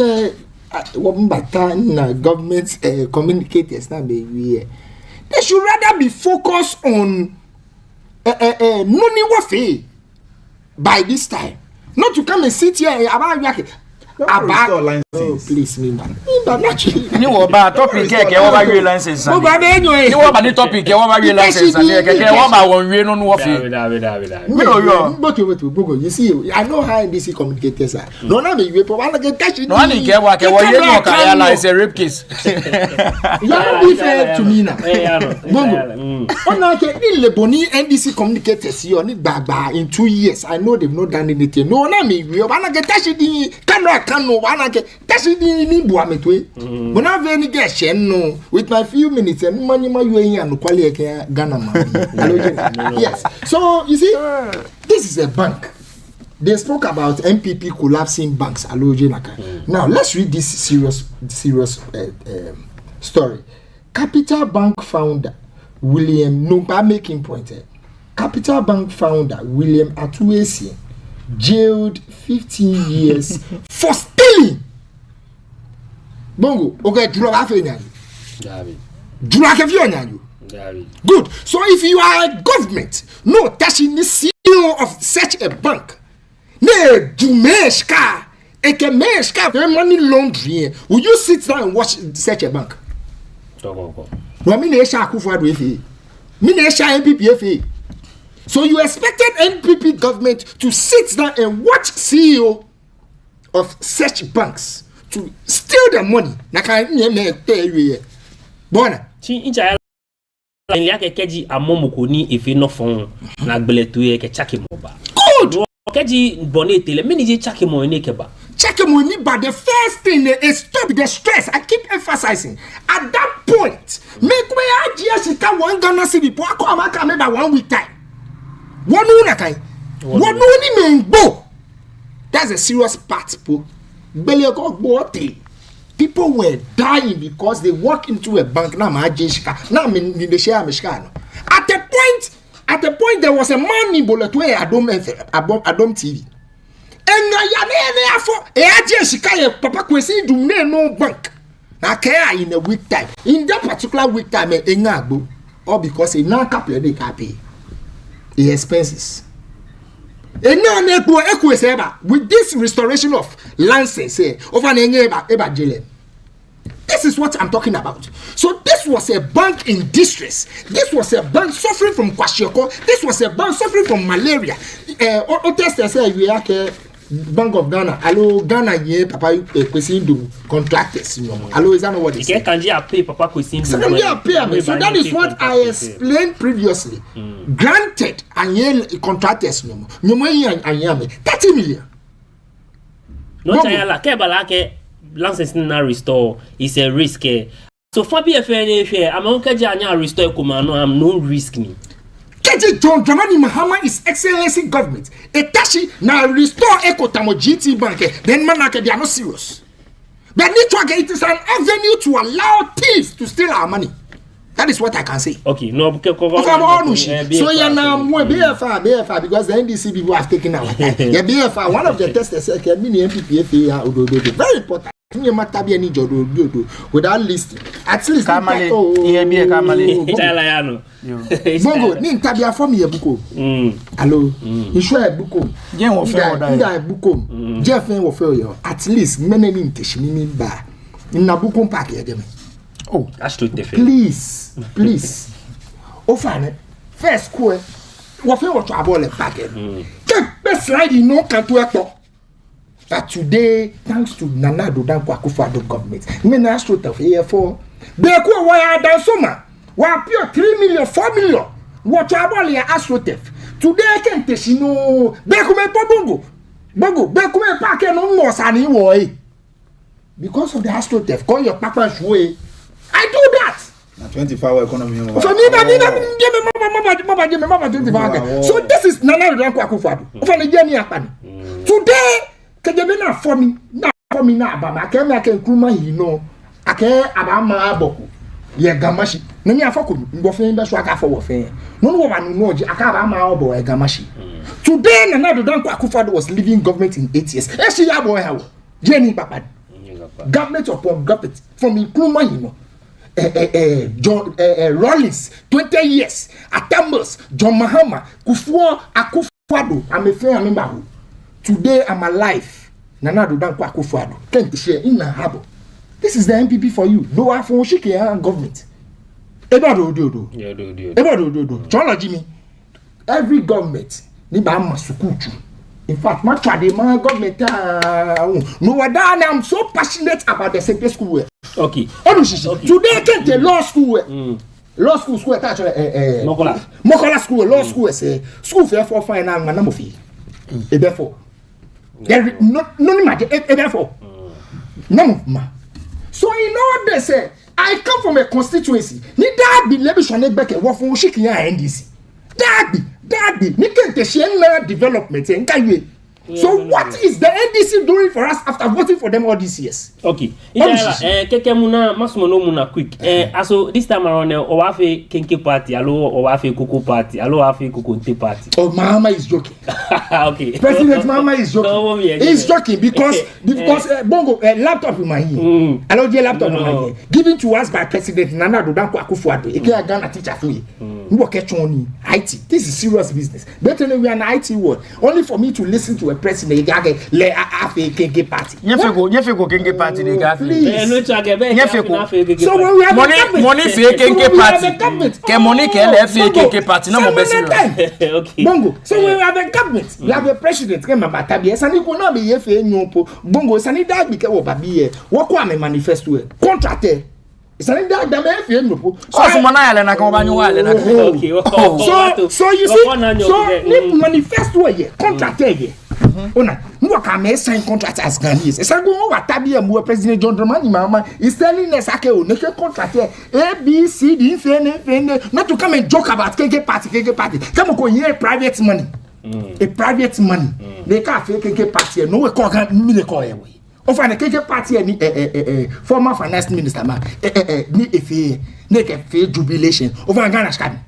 government communicators now they should rather be focused on noni wafe by this time, not to come and sit here about please me man. Ni wo ba topic ke wo ba we license Mo ba be nyo ni wo ba ni topic ke wo ba we license ke wo ba won we no no fi me no yo but you see I know how NDC communicators are no na me we po wan get touch no ani ke wo ye no ka ya like a rape case you don't be fair to me now bongo ona ke ile boni NDC communicators yo ni gbagba in 2 years I know they've not done anything no na me we wan get touch di Kano wana ke tasi di ni bua metwe mona ve ni get no with my few minutes and money ma you and kwale ke Ghana man yes so you see this is a bank they spoke about MPP collapsing banks now let's read this serious story. Capital Bank founder William Numba making point Capital Bank founder William Atuesi jailed 15 years for stealing. Bongo, okay, good. So if you are a government, no touching the CEO of such a bank, ne do meshka, eke meshka, money laundry. Will you sit down and watch such a bank? No, me ne sha kufu adwe me ne sha MPP. So you expected NPP government to sit down and watch CEO of such banks to steal the money? Bona. Good. Check money, but the first thing is stop the stress. I keep emphasizing. At that point, make me just one Ghana city. 1 week time. One only men go. That's a serious part, po. People were dying because they walk into a bank. Now at the point there was a man in Boletwe Adom TV. And Papa Kwesi do no bank. Now care in a week time. In that particular week time, or because a non-capital they can pay the expenses. And now with this restoration of license of an eba. This is what I'm talking about. So this was a bank in distress. This was a bank suffering from kwashiorkor. This was a bank suffering from malaria. Bank of Ghana. Hello, Ghana ye Papa Kwesindo contractors. Hello, is that not what they say? Can you pay Papa Kwesindo? So that is what I explained previously. Granted, and contractors no 30 million. No chayala ke license na restore is a risk. So for BFN I'm on kaja restore command I'm no risk me. John Dramani Mahama is excellency government. Etashi na restore Ekotamo GT Bank. Then manake they are not serious. But it is an avenue to allow thieves to steal our money. That is what I can say. Okay, no, so yeah, now BFR because the NDC people have taken our time. Yeah, BFR, one of the testers said, MPP very important. Without listing, at least Kamale, Bongo, ni tabia from ye buko. Hello, you sure a buko? Jen wo fe oda. Nda buko. Jeff wo fe yo. At least many ni nteshimi ba. Na buko park ye dem. Oh, that's too difficult. Please. Ofane first school wo fe wo trouble le park. Take best slide no kan to ekpo. But today, thanks to Nana Dodanko Akufo-Addo government, many astro of here for they go wire down summer. Wa pure 3 million, 4 million. What about your astro theft? Today I can't no. Bekume Bongo. Bekume Pake no more sani woy. because of the astro theft. Call your papa way. I do that. Na 24-hour economy. For me, mama 25. So this is Nana Danko Akufo-Addo. For the journey happen. Today, kejebe for me na abama. Ake nkruma yi no. Ake abama aboko. Ye gamashi. Na mi afako mbofen be so aka for wofen. No woman no oji aka abama obo e gamashi. Today Nana Danko Akufo-Addo was leaving government in 8 years. E she ya boy how. Jenny papa. Government upon government from nkruma yi no. John Rollins 20 years Atambos John Mahama Kufuor Akufo-Addo I'm a friend member. Today I'm alive. Nana Danko Akufo-Addo can't share in a harbor. This is the MPP for you. No one for shake government. Every government ni ba masukuchu. In fact, my government no I'm so passionate about the secondary school. Okay. Today can't law school. Law school actually Mokola school law school say school fair for fine and number fee. Therefore there no therefore no ma. So in order say I come from a constituency. Ni that be lebi shone beke wo fun shiki ya NDC. That be ni kente share development en kaiwe. So what is the NDC doing for us after voting for them all these years? Okay. Keke muna masumono muna quick. Also this time around owafe Kenke party, alo owafe Koko party, alo owafe Kokonte party. Oh, Mahama is joking. Okay. President Mahama is joking. He's joking because bongo laptop in my hand. Alo je laptop in my hand. Given to us by President Nana Danko Akufo-Addo. Eke Ghana teacher for you. We work at IT. This is serious business. Better than we are an IT world. Only for me to listen to a president le afe Kenke party. Nyefeko Kenke party de gafe. So when we have money fe Kenke party. Ke money ke le fe Kenke party no mo be serious. Okay. Bongo. So when we have a government, we have a president ke mabata bi. Sani ko na be ye fe nyopo. Bongo sani da bi ke wo ba bi ye. Wo kwa me manifesto contractor. Sani da me fe nyopo. So mana ya le na ka ba nyu wa le na. Okay. So you see, so ni manifesto ye contractor ye. Ona no can me sign contract as Ghanaians. Esa go wa tabi am President John Dramani Mahama is telling us ake o neke contract A B C D FN not to come and joke about KK party. Come go here private money. A private money. They can't fake KK party no we call me the call away. Of an KK party ni former finance minister ma ni efe ne ke fe jubilation over Ghana scam.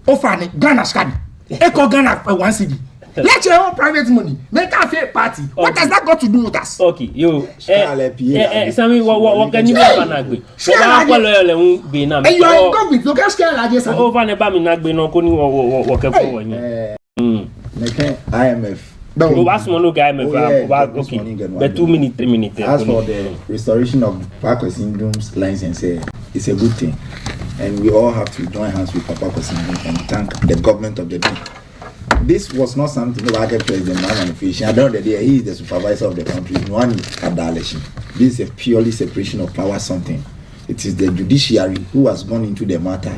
Of an Ghana scam. E call Ghana one city. Let your own private money. Make a fair party. Okay. What has that got to do with us? Okay, yo. Sami, what can you do? And you are government. You can't scare like this. Over the Bami Nagbe, no, couldn't walk up for one. IMF. No, that's one look. IMF. Okay, but 2 minutes, 3 minutes. As for the restoration of Papa Syndrome's license, it's a good thing. And we all have to join hands with Papa Syndrome and thank the government of the day. This was not something like a president manifestation. I don't know that he is the supervisor of the country. This is a purely separation of power something. It is the judiciary who has gone into the matter.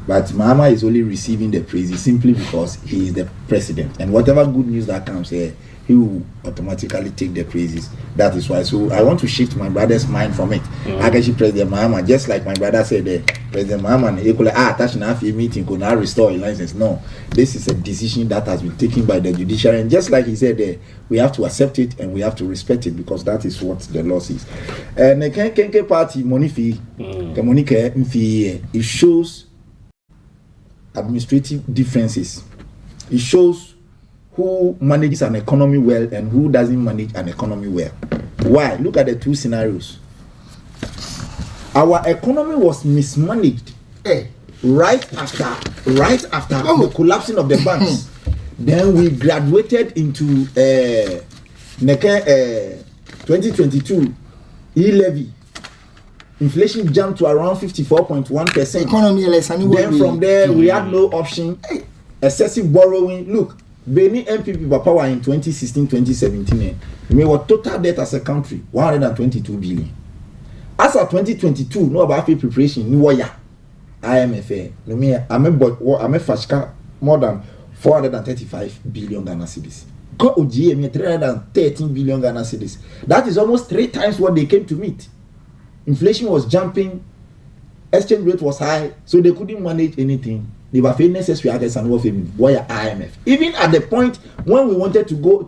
But Mahama is only receiving the praises simply because he is the president. And whatever good news that comes here, he will automatically take the praises. That is why. So I want to shift my brother's mind from it. Actually, President Mahama, just like my brother said there, President Mahama, touch na meeting could now restore a license. No, this is a decision that has been taken by the judiciary. And just like he said there, we have to accept it and we have to respect it because that is what the law says. And the Kenke party, money fee, the money fee, it shows administrative differences. It shows who manages an economy well and who doesn't manage an economy well. Why? Look at the two scenarios. Our economy was mismanaged right after the collapsing of the banks. Then we graduated into 2022 e-levy. Inflation jumped to around 54.1%. Then from there we had no option. Excessive borrowing. Look, Benin MPP power in 2016-2017, we were total debt as a country 122 billion. As of 2022, no about preparation, no wire. IMF, no me, I'm a fashka more than 435 billion Ghana cedis. got OGM 313 billion Ghana cedis. That is almost 3 times what they came to meet. Inflation was jumping, exchange rate was high, so they couldn't manage anything. They were facing necessary against and why IMF. Even at the point when we wanted to go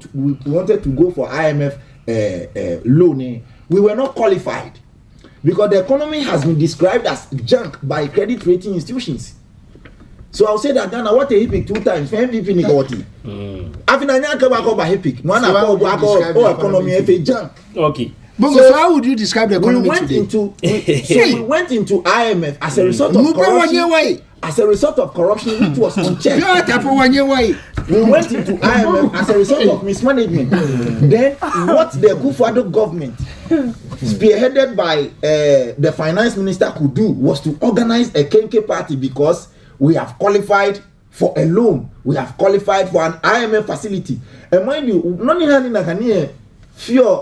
for IMF loan, we were not qualified because the economy has been described as junk by credit rating institutions. So I'll say that Ghana what a HIPIC 2 times. MVP Nikoti. After Nanya came back over HIPIC, one economy a junk. Okay. So how would you describe the economy today? We went into IMF as a result of corruption. As a result of corruption, which was unchecked. We went into IMF as a result of mismanagement. Then what the Akufo-Addo government, spearheaded by the finance minister, could do was to organize a Kenke party because we have qualified for a loan. We have qualified for an IMF facility. And mind you, none in fear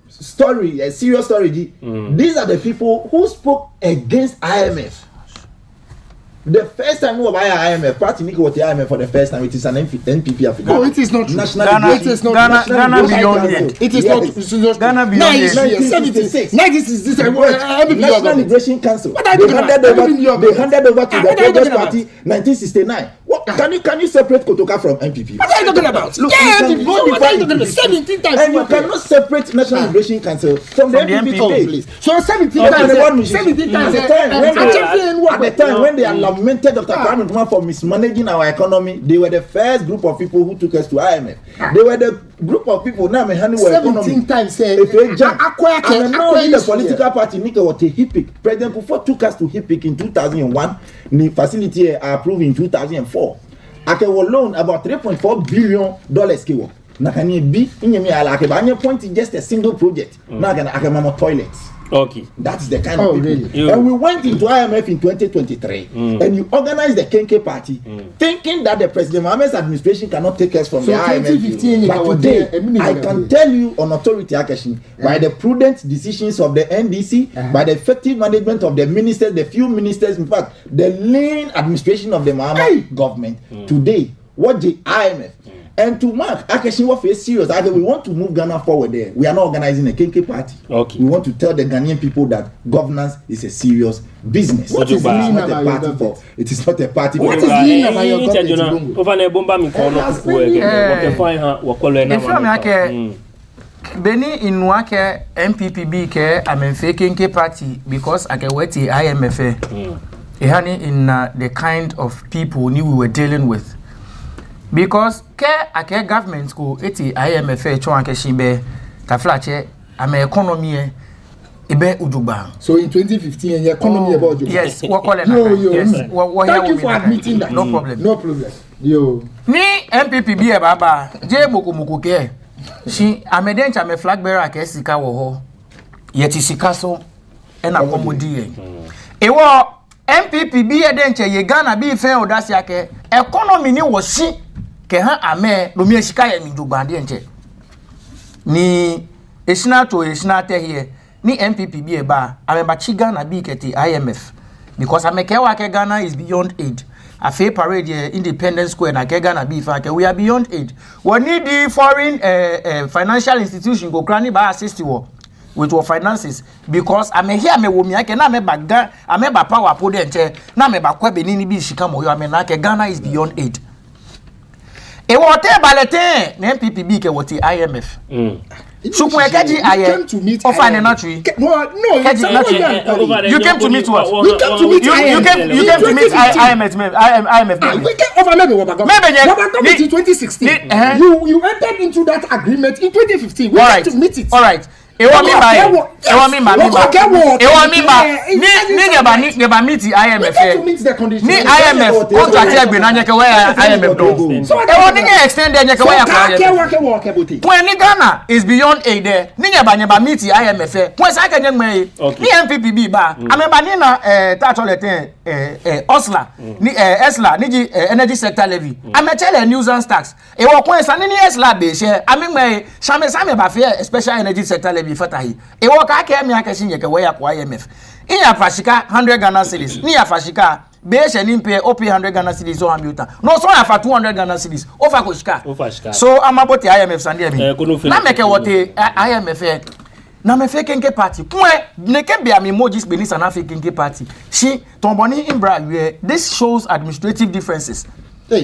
story, a serious story. These are the people who spoke against IMF. The first time we buy IMF, party Nico was the IMF for the first time. It is an NPP Africa. No, it is not true. It is not Ghana beyond it. It is not. Ghana beyond it. 1966. National National Liberation Council. They handed over to the Progress Party 1969. What can you separate Kotoka from NPP? What are you talking about? Look, what are you talking about? 17 times. And you cannot separate National Liberation Council from the NPP. So 17 times. 17 times. At the time when they are lamented Dr. Kwame Nkrumah for mismanaging our economy, they were the first group of people who took us to IMF. They were the group of people now handling our economy. 17 times. And now in the political party, Nika was a HIPIC. President Kufuor took us to HIPIC in 2001. The facility approved in 2004. Ake was loan about $3.4 billion. Nakani B in your alake, but your point is just a single project. Now can Akemamo toilets. Okay. That's the kind of people. Really? And we went into IMF in 2023 and you organized the Kenke party thinking that the President Mohammed's administration cannot take us from the IMF. But today, I can tell you on authority, Akashi, by the prudent decisions of the NDC, by the effective management of the ministers, the few ministers, in fact, the lean administration of the Mohammed government, today, what the IMF, and to mark Akashi what is serious. We want to move Ghana forward there. We are not organizing a Kenke party. Okay. We want to tell the Ghanaian people that governance is a serious business. What is lean about your government? It is not a party. What is lean about your government? Beni inwake MPPB ke amenfe Kenke party because akeweti IMF. Ehani in the kind of people we were dealing with. Because ake government ko eti IMF chon ake shibe taflache ame economy ebe ujugba. So in 2015 the economy about ujugba. Yes, we call it. Yes. Thank you for admitting that. No problem. No problem. Yo. Ni MPP bi e baba je moko ke. Shi amedencha me flag bearer ake sika wo ho. Yeti sika so e na komodi e. Ewo MPP bi e denche ye Ghana bi fe odasi ake economy ni wo shi ke ha ame no mi esika ya mi jogbande enche ni esina to esina te here ni MPP bi e ba ameba chi Ghana bi kete IMF because ameke wa ke Ghana is beyond aid afi parade Independence Square na ke Ghana bi fa ke we are beyond aid we need the foreign financial institution go grant ba assist wo with our finances because ame here me wo mi ake na me ba ameba power po de enche na me ba kwa benini bi shika mo yo ame na ke Ghana is beyond aid. E wote balete na MPPB ke wote IMF. Suku ekeji aye. Ofane na tree. No, you came to meet what? You came to meet IMF. We came over maybe Wabagama in 2016. You entered into that agreement in 2015. We came to meet it. All right. Ewa mi ba ni ngeba meet IMF ni IMF contract egbe na nyeke we IMF do so ewa ni extend nyeke we IMF when ni Ghana is beyond aid there ni ngeba meet IMF when sa ka nyegme ni MPPB ba ameba ni na tatolete Osla ni Esla ni energy sector levy amechele nuisance tax ewa when sa ni Esla be share amegme same ba fe special energy sector levy fatahi ewo ka ake mi ake sinye ke we ya kwa IMF iya fashika 100 Ghana cedis ni ya fashika be she ni pay o pay 100 Ghana cedis so amuta no so ya for 200 Ghana cedis o fa ko shika so amabote IMF sande bi na meke wote IMF na me fake nke party point ne ke bia me emojis be ni sana fake nke party she tomboni imbra we this shows administrative differences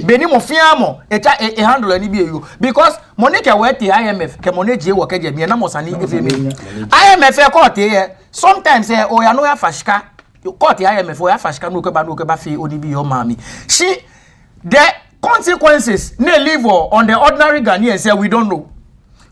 beni mo fiamo e handle ni bi eyo because money ke we te IMF ke money je wo ke je me na mo sani efemi IMF e court e sometimes o ya no ya fashika court IMF o ya fashika no ke ba fi oni bi yo mami she the consequences ne live on the ordinary Ghanaian say we don't know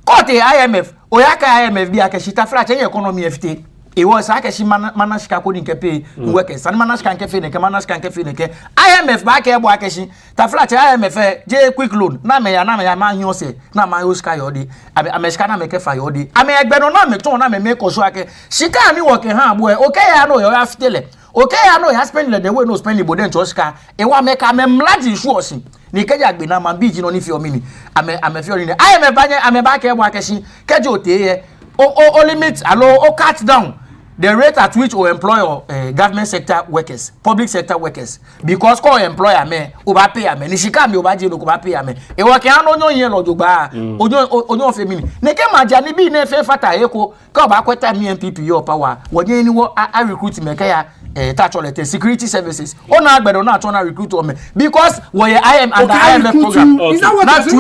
court IMF o ya ka IMF bi akeshita fra che economy FT e was akeshi manashika ko ni nke pay workers and manashika nke fe ne ke manashika nke fe ne ke IMF ba ka ebo akeshi ta fra che IMF je quick loan na me ya ma hin ose na ma ho sky yodi ameshika na me ke fa yodi ame egbe no na me ton na me ko so ake shika ni work ha abo okay ya no yo aftele okay ya no ya spend the way no spend ibo den choska e wa me ka me mlaji su osin ni keja gbe na ma biji no ni fi omi ni ame fi orin IMF ba nye ame ba ka ebo akeshi keja ote o limit allo o cut down the rate at which we employ government sector workers, public sector workers, because call employer me, oba pay me, nishika me oba je no oba pay me. E wa ke anu onyo yen lojo gba, onyo femini. Neke maja ni bi na fe fata eko, ka oba kweta mi MPP yo power. Wonye ni wo a recruit me ka ya tacholete security services. Ona agbedo na atona recruit o me because we I am under IMF program. Is that what not we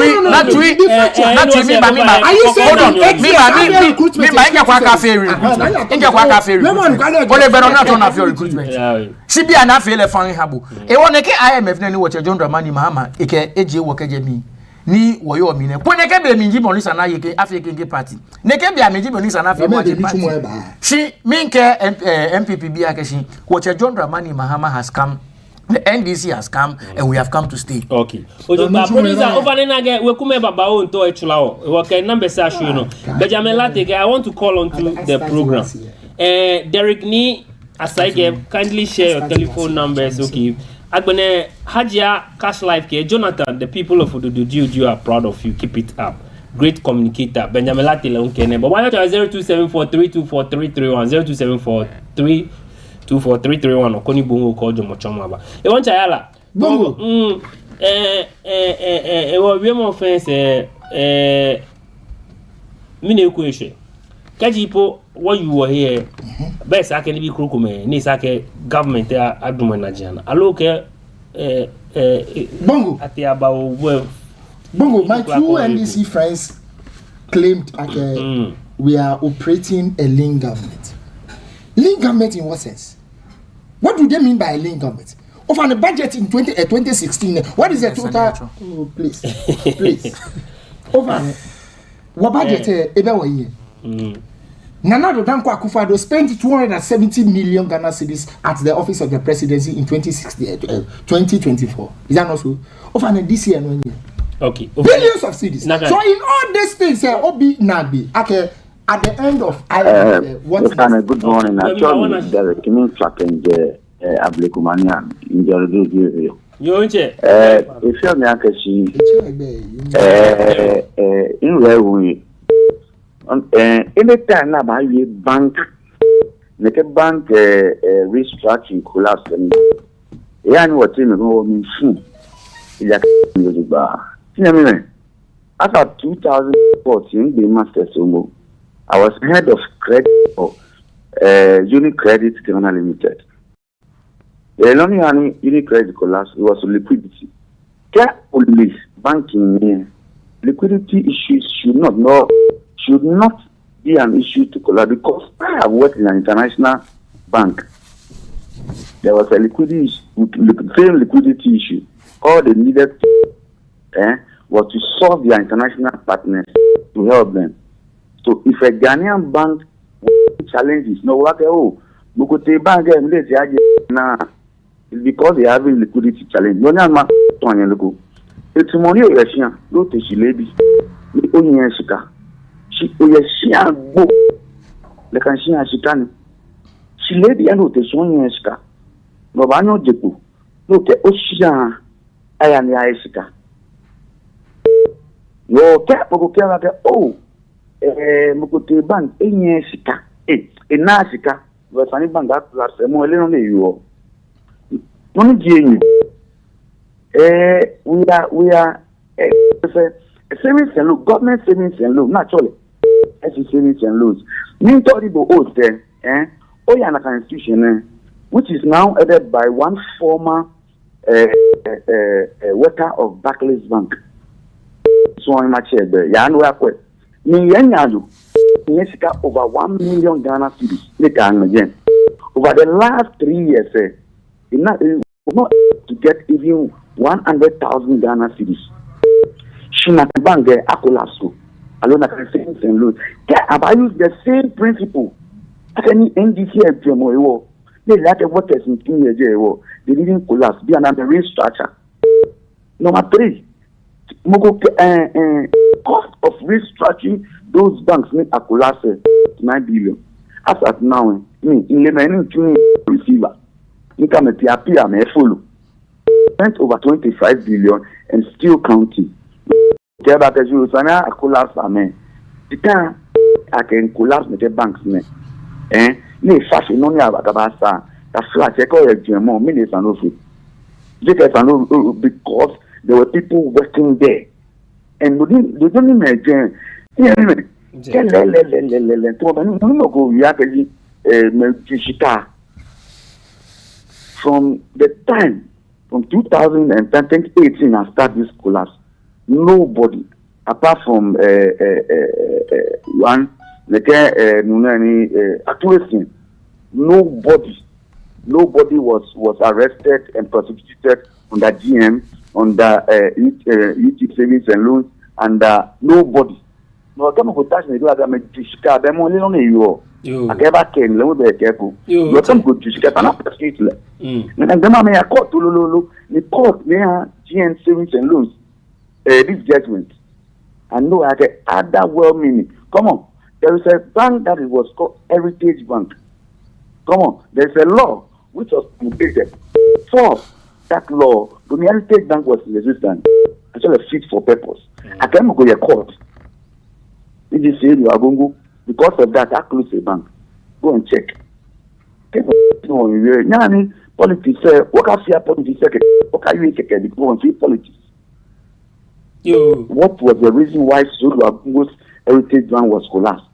me ba. Are you saying me ba inga kwa cafe recruitment. Inga kwa cafe ole better not on your recruitment. She be an affair fan habo. E won ke IMF na ni wo che John Dramani Mahama eke eje wo keje mi ni wo yo mi ne. Ko ne ke be mi jibo ni sana yeke African Gay Party. Ne ke be mi jibo ni sana African Party. She minke MPP bi akeshi wo che John Dramani Mahama has come. The NDC has come and we have come to stay. Okay. Ojo ba producer over na ge we kume baba o nto echula o. We ke number say show no. Benjamin Latege, I want to call on to the program. Derek Ni Asaige, kindly share your telephone numbers. Okay. Agbene Hajia Cash Life ke Jonathan, the people of Odudu are proud of you. Keep it up. Great communicator. Benjamin Latele unkene. But why not 0274324331 024331 okoni bongo ko jo mochoma ba. E won chayala. Bongo. Wo we mo offense mine ku ehwe. Kajipo what you were here best I can be krokume ni sake government aduma na jana aloke bongo ati about bongo my two NDC friends claimed we are operating a lean government. Lean government in what sense? What do they mean by a lean government? Of on the budget in 2016, what is the total? Oh, please. Over what budget ebe wa year? Nana Danko Akufo-Addo spent 270 million Ghana cedis at the office of the presidency in 2024. Is that not so? Over this year, no year. Okay. Billions of cedis. So in all these things, Obi Nabi, okay, at the end of what? Good morning. Actually, there is coming track in the Ablikumanian in the review. Yonche. If you're not in where we. Anytime na ba ye bank make bank restructuring collapse yani what me go mean ila go ba tiname after 2014 the master somo I was head of credit for Unicredit Ghana Limited. The only Unicredit collapse was liquidity. Only banking liquidity issues should not be an issue to collapse because I have worked in an international bank. There was a same liquidity issue. All they needed was to solve their international partners to help them. So if a Ghanaian bank challenges, no what Bukote bank it's because they are having liquidity challenge. It's money Russian, go to Leebi Ŋulami. She go le kan shi ashikani she Leebi anu te so yin shika no ba no jepo no te o shia aya ni ashika yo ke poko ke la ke mukote bank yin shika na shika we fani bank that plus mo le no le yo no ni we are savings and loan, government savings and loan, naturally. Savings and loans. Mean terrible oath there, an institution, which is now headed by one former worker of Barclays Bank. So I'm not sure there. Ya no akwe. Ni yenyado. Nesika over 1 million Ghana cedis. Again. Over the last 3 years, not to get even 100,000 Ghana cedis. Shina bank there akolaso. Alone I can savings and loans. Have I used the same principle? As any NDC FGMO, they like what is in 2 years. They didn't collapse. Be another restructure. Number 3, cost of restructuring those banks make a collapse 9 billion. As at now, in the receiver, income appear may follow. Spent over 25 billion and still counting. Thereby, as you say, I collapse. The time I can collapse the banks. Me fashion no nya bagabasa. The flat check all GMO minutes and also. Because there were people working there, and they don't imagine. From the time from 2018 I start this collapse. Nobody, apart from one, accuracy, nobody was arrested and prosecuted under GM, under YouTube savings and loans, and nobody. No, come on, touch me. Do I got me to them only on you? I never can. Let me be careful. You come good to skip and up the street. And then I may have caught to Lulu. The court near GM savings and loans. This judgment. I know I can add that well meaning. Come on. There is a bank that it was called Heritage Bank. Come on. There is a law which was promulgated. For that law, the Heritage Bank was resistant. Actually fit for purpose. I can't go to court. If you say you are going to go, because of that, I close the bank. Go and check. Politics, what can you politics? What can you go and see politics? What was the reason why Sulu Heritage Bank was collapsed?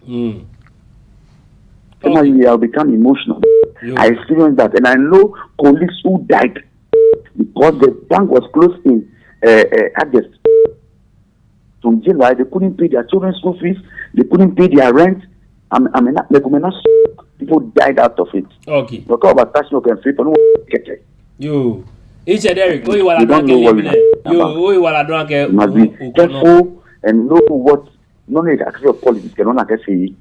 I have become emotional. I experienced that, and I know colleagues who died because the bank was closed in August. From July, they couldn't pay their children's school fees, they couldn't pay their rent. People died out of it. Okay. Because about tax no can free for no get it. You. It's a Derek. You don't know what you must be careful and know what no need actually of politics cannot actually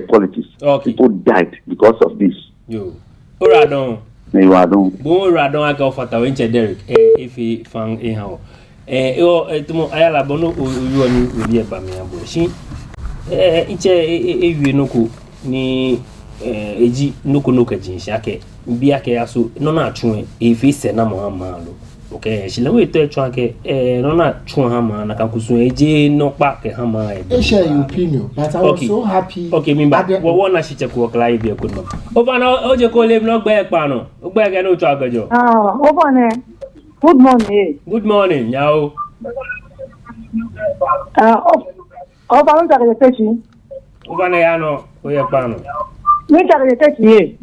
politics. Okay. People died because of this. You. Oradon. You are done. Bon Radon I go for Tawinche Derek. If he found in how. Tomo ayala bono you and you be ba me abo. Shi iche noko ni eji noko jinshi ake bi ake aso no na atwe efi se na mo ama lo. Okay, she lewe to atwe ake no na atwe ha ma na kankusu eje no pa ke ha ma e. Share your opinion, but I was so happy. Okay, me ba wo na shi check work live e ko no. Over na oje ko le no gbe pa no. O gbe ke no twa agajo. Over ne. Good morning. Good morning, yao. Over on the station. Over na ya no, o ye pa no. Me tell the station here.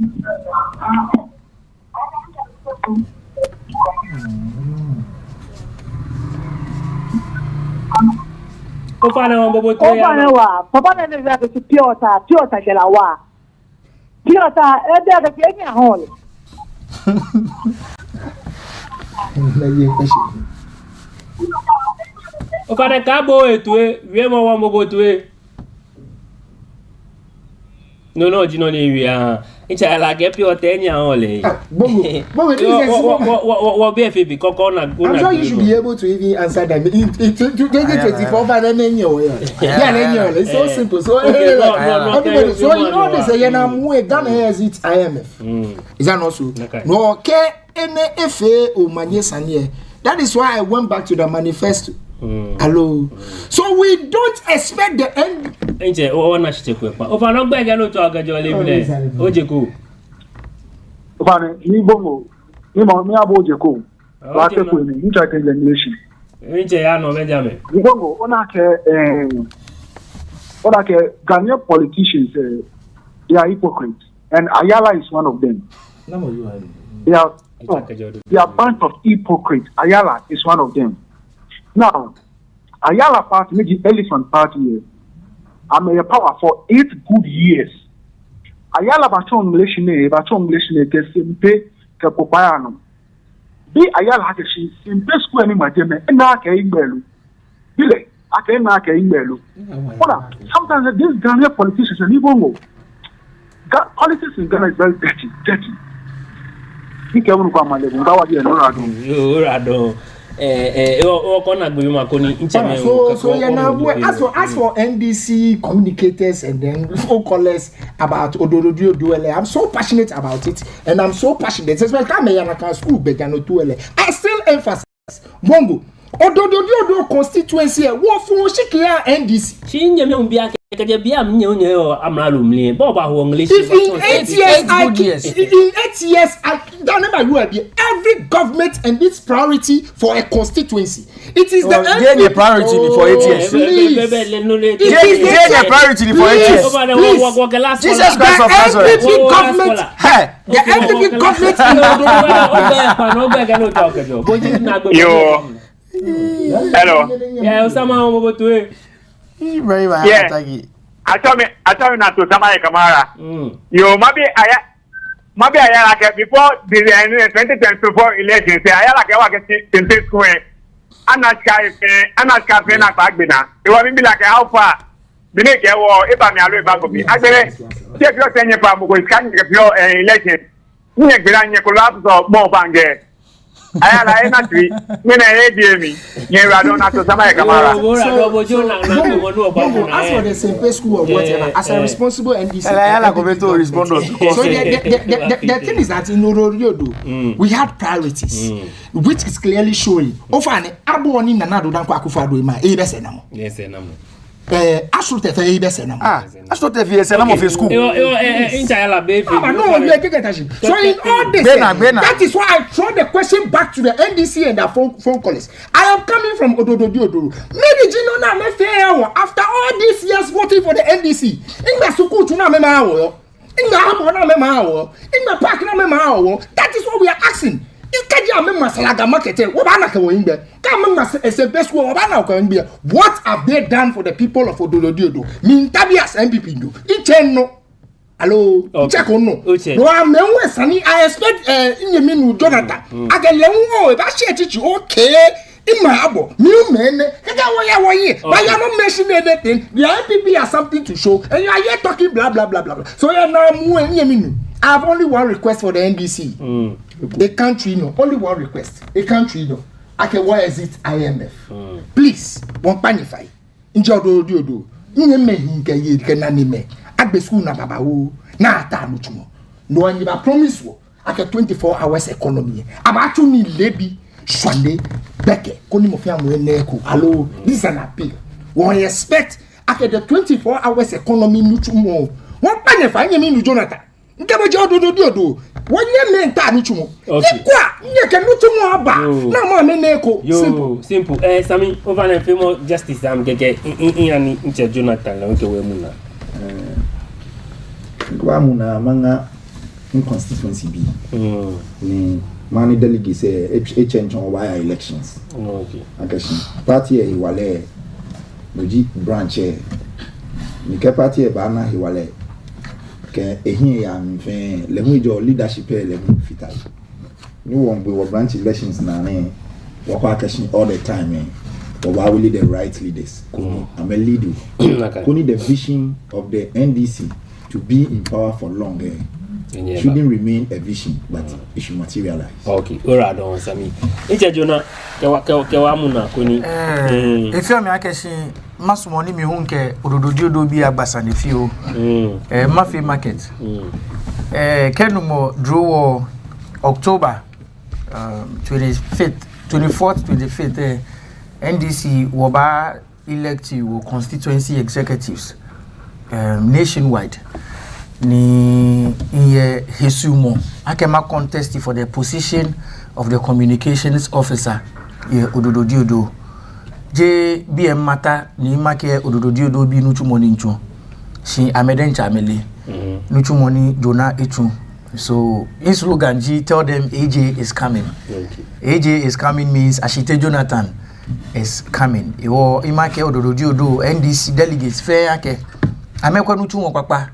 Over na mbobo to ya. Over na wa, papa na le ga to piota ke la wa. Piota e de ga ke nya hole. O kada kabo etwe wiemo wa mbobo twe no jino ni wi incha la ke pure tenya ole Bobo what BFB koko na go na. I'm sure you should be able to even answer them in 2024 by the name it's so simple. So everybody, so you know they say na mu Ghana has its IMF. Is that not so? No ke ene efe o manye sanye. That is why I went back to the manifesto. Hello. So we don't expect the end. Nje o na shi cheku pa. O fa no gbe ga no to agajo le bi le. O je ku. Fane ni bomo Me abo jeko. What take with me? Try to English. Inche ya no Benjamin. You go ona ke Ghanaian politicians they are hypocrites, and Ayala is one of them. They are a bunch of hypocrites. Ayala is one of them. Now, Ayala party, maybe the elephant party, I'm a power for 8 good years. Ayala baton relation, ke simpe ke popayano. Be Ayala ha ke simpe school ni majeme na ke igbelu. Bile ake na ke igbelu. Sometimes these Ghanaian politicians and even politics in Ghana is very dirty. You can't come and live. So as for NDC communicators and then callers about Odododio Duele, I'm so passionate about it, and I'm so passionate. Especially when school began to I still emphasize Bongo Odododio constituency. What for NDC? If in 8 years, every government and its priority for a constituency. It is the priority for 8 years. The priority for 8 years. Jesus Christ of Nazareth. The NPP government. Yo. Hello. Yeah, Osama yeah. I told me not to Samaya Kamara. You maybe I like before the 2024 election. Say I like in this square. I'm not campaign at Bagbina. It will be like how far. Bineke or if I'm a back of me. I take your 10 year problem with can't get your election. You can collapse or more bang. I like not tree. When I hear me, I don't have to Samaya Kamara. As for the same school or whatever, as a responsible NDC, so the thing is that in Ororiodo, we had priorities, which is clearly showing. Often, Abu ni Nanado dan Kwakufado ima ebesenamo. Yes, enamo. Ashote fe ebesenamo. Ashote fe ebesenamo of school. Inchayala baby. No, you get attention. So in all this, that is why I throw the question back to the NDC and the phone callers. I am coming from Odododio. Maybe Gino na me fair after all these years voting for the NDC. Inga suku tuna me mawo. Inga amo na me mawo. Inga park na me mawo. That is what we are asking. What have they done for the people of Odododio? Mintabias MPP do. Icheno. Hello. Check on no. No, I'm no Sunny. I expect in Jonathan. I can learn if I share it okay. In my abo, new men, but you're not mentioning anything. The MPP has something to show, and you are here talking blah blah blah blah. So you're now moving. I have only one request for the NDC. A country, no, only one request. A country, no. Okay, why is it IMF? Please, one panify. Injodo do. Inye hinke ye kenanime. Agbe school na baba wo. Na ata nuchumo. No one never promise wo. Ake 24 hours economy. Aba ni Leebi Ŋulami beke. Koni mo fia mo eneko. Hello, this is an appeal. We expect ake the 24 hours economy nuchumo. One panify nye mi Jonathan. Nkebe Odododio. Wanye menta nuchumo. Ikwa nyeke nuchumo aba. Na mo meneko. Simple. Sami over na femo justice am keke in nche Jonathan la nke we muna. Kwa muna manga inconsistency bi. Ni mani delegate say a change on why elections. Okay. Akashi party e wale noji branch e. Ni ke party e ba na he wale. Ke ehin ya mfen le hu jo leadership le hu fitai ni won we branch elections na ne wo kwa akashi all the time but why will the right leaders I'm a leader kuni the vision of the NDC to be in power for long shouldn't remain a vision but it should materialize. Okay, ora don Sami ite jona ke wa muna kuni efi mi akashi masumoni mi hunke Odododio do bi agbasa ne fi o mafi market kenumo draw October 24th 25th NDC will elect constituency executives nationwide ni inye Hesumo akema contest for the position of the communications officer ye Ododo Diodo je BM mata ni make Ododo Diodo bi nuchu moni nchu shi ameden chamele nuchu moni Jonah echu. So in slogan G, tell them AJ is coming. AJ is coming means Ashite Jonathan is coming. Iwo imake Ododo Diodo NDC delegates fair yake amekwa nuchu mo papa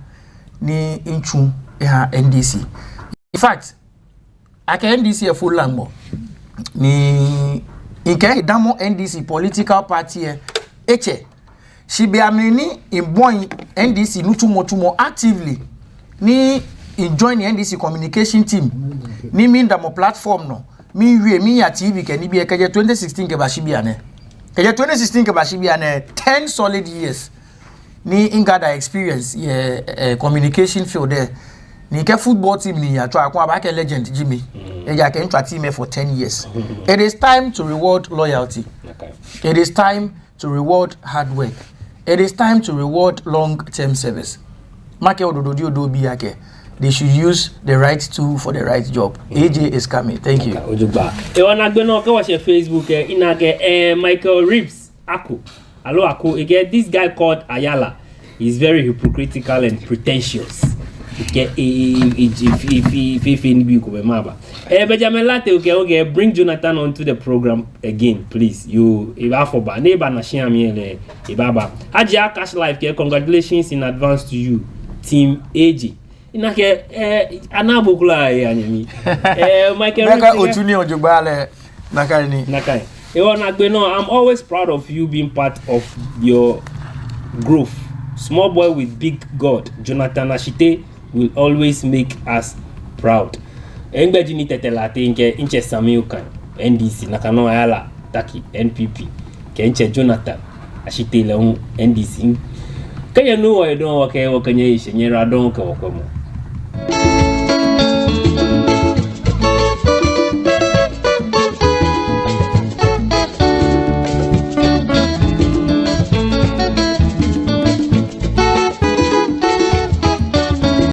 ni inchu ya NDC. In fact, ake NDC e full langbo ni inke damo NDC political party eche she be ameni in boy NDC nuchu mo actively ni join the NDC communication team ni mi ndamo platform no mi wie mi ya TV ke ni bi keje 2016 ke ba shibiane keje 2016 ke ba shibiane 10 solid years ni ingada experience communication field there ni ke football team ni ya to akon abake legend Jimmy ya ke ntwa team for 10 years. It is time to reward loyalty. It is time to reward hard work. It is time to reward long-term service. Make Ododo Diodo bi yake. They should use the right tool for the right job. AJ is coming. Thank you. Ojuba. E wana gbe no ke wa share Facebook inake Michael Reeves Ako. Hello Ako. Again, this guy called Ayala is very hypocritical and pretentious. Benjamin Latte, okay, bring Jonathan onto the program again, please. You Ibafoba, neighbor Nashiami Ibaba. Haja Cash Life, congratulations in advance to you, Team AG. Inake anabukula yanyemi. Michael Naka Otuni Ojubale Nakani. Nakai. I'm always proud of you being part of your growth. Small boy with big God, Jonathan Ashite will always make us proud. Engbeji ni tetelate inche Samuel NDC nakano ayala taki NPP ke inche Jonathan Ashite le NDC. Kaya no wa don wa ke wa kanye ishe nyera don ke wa komo.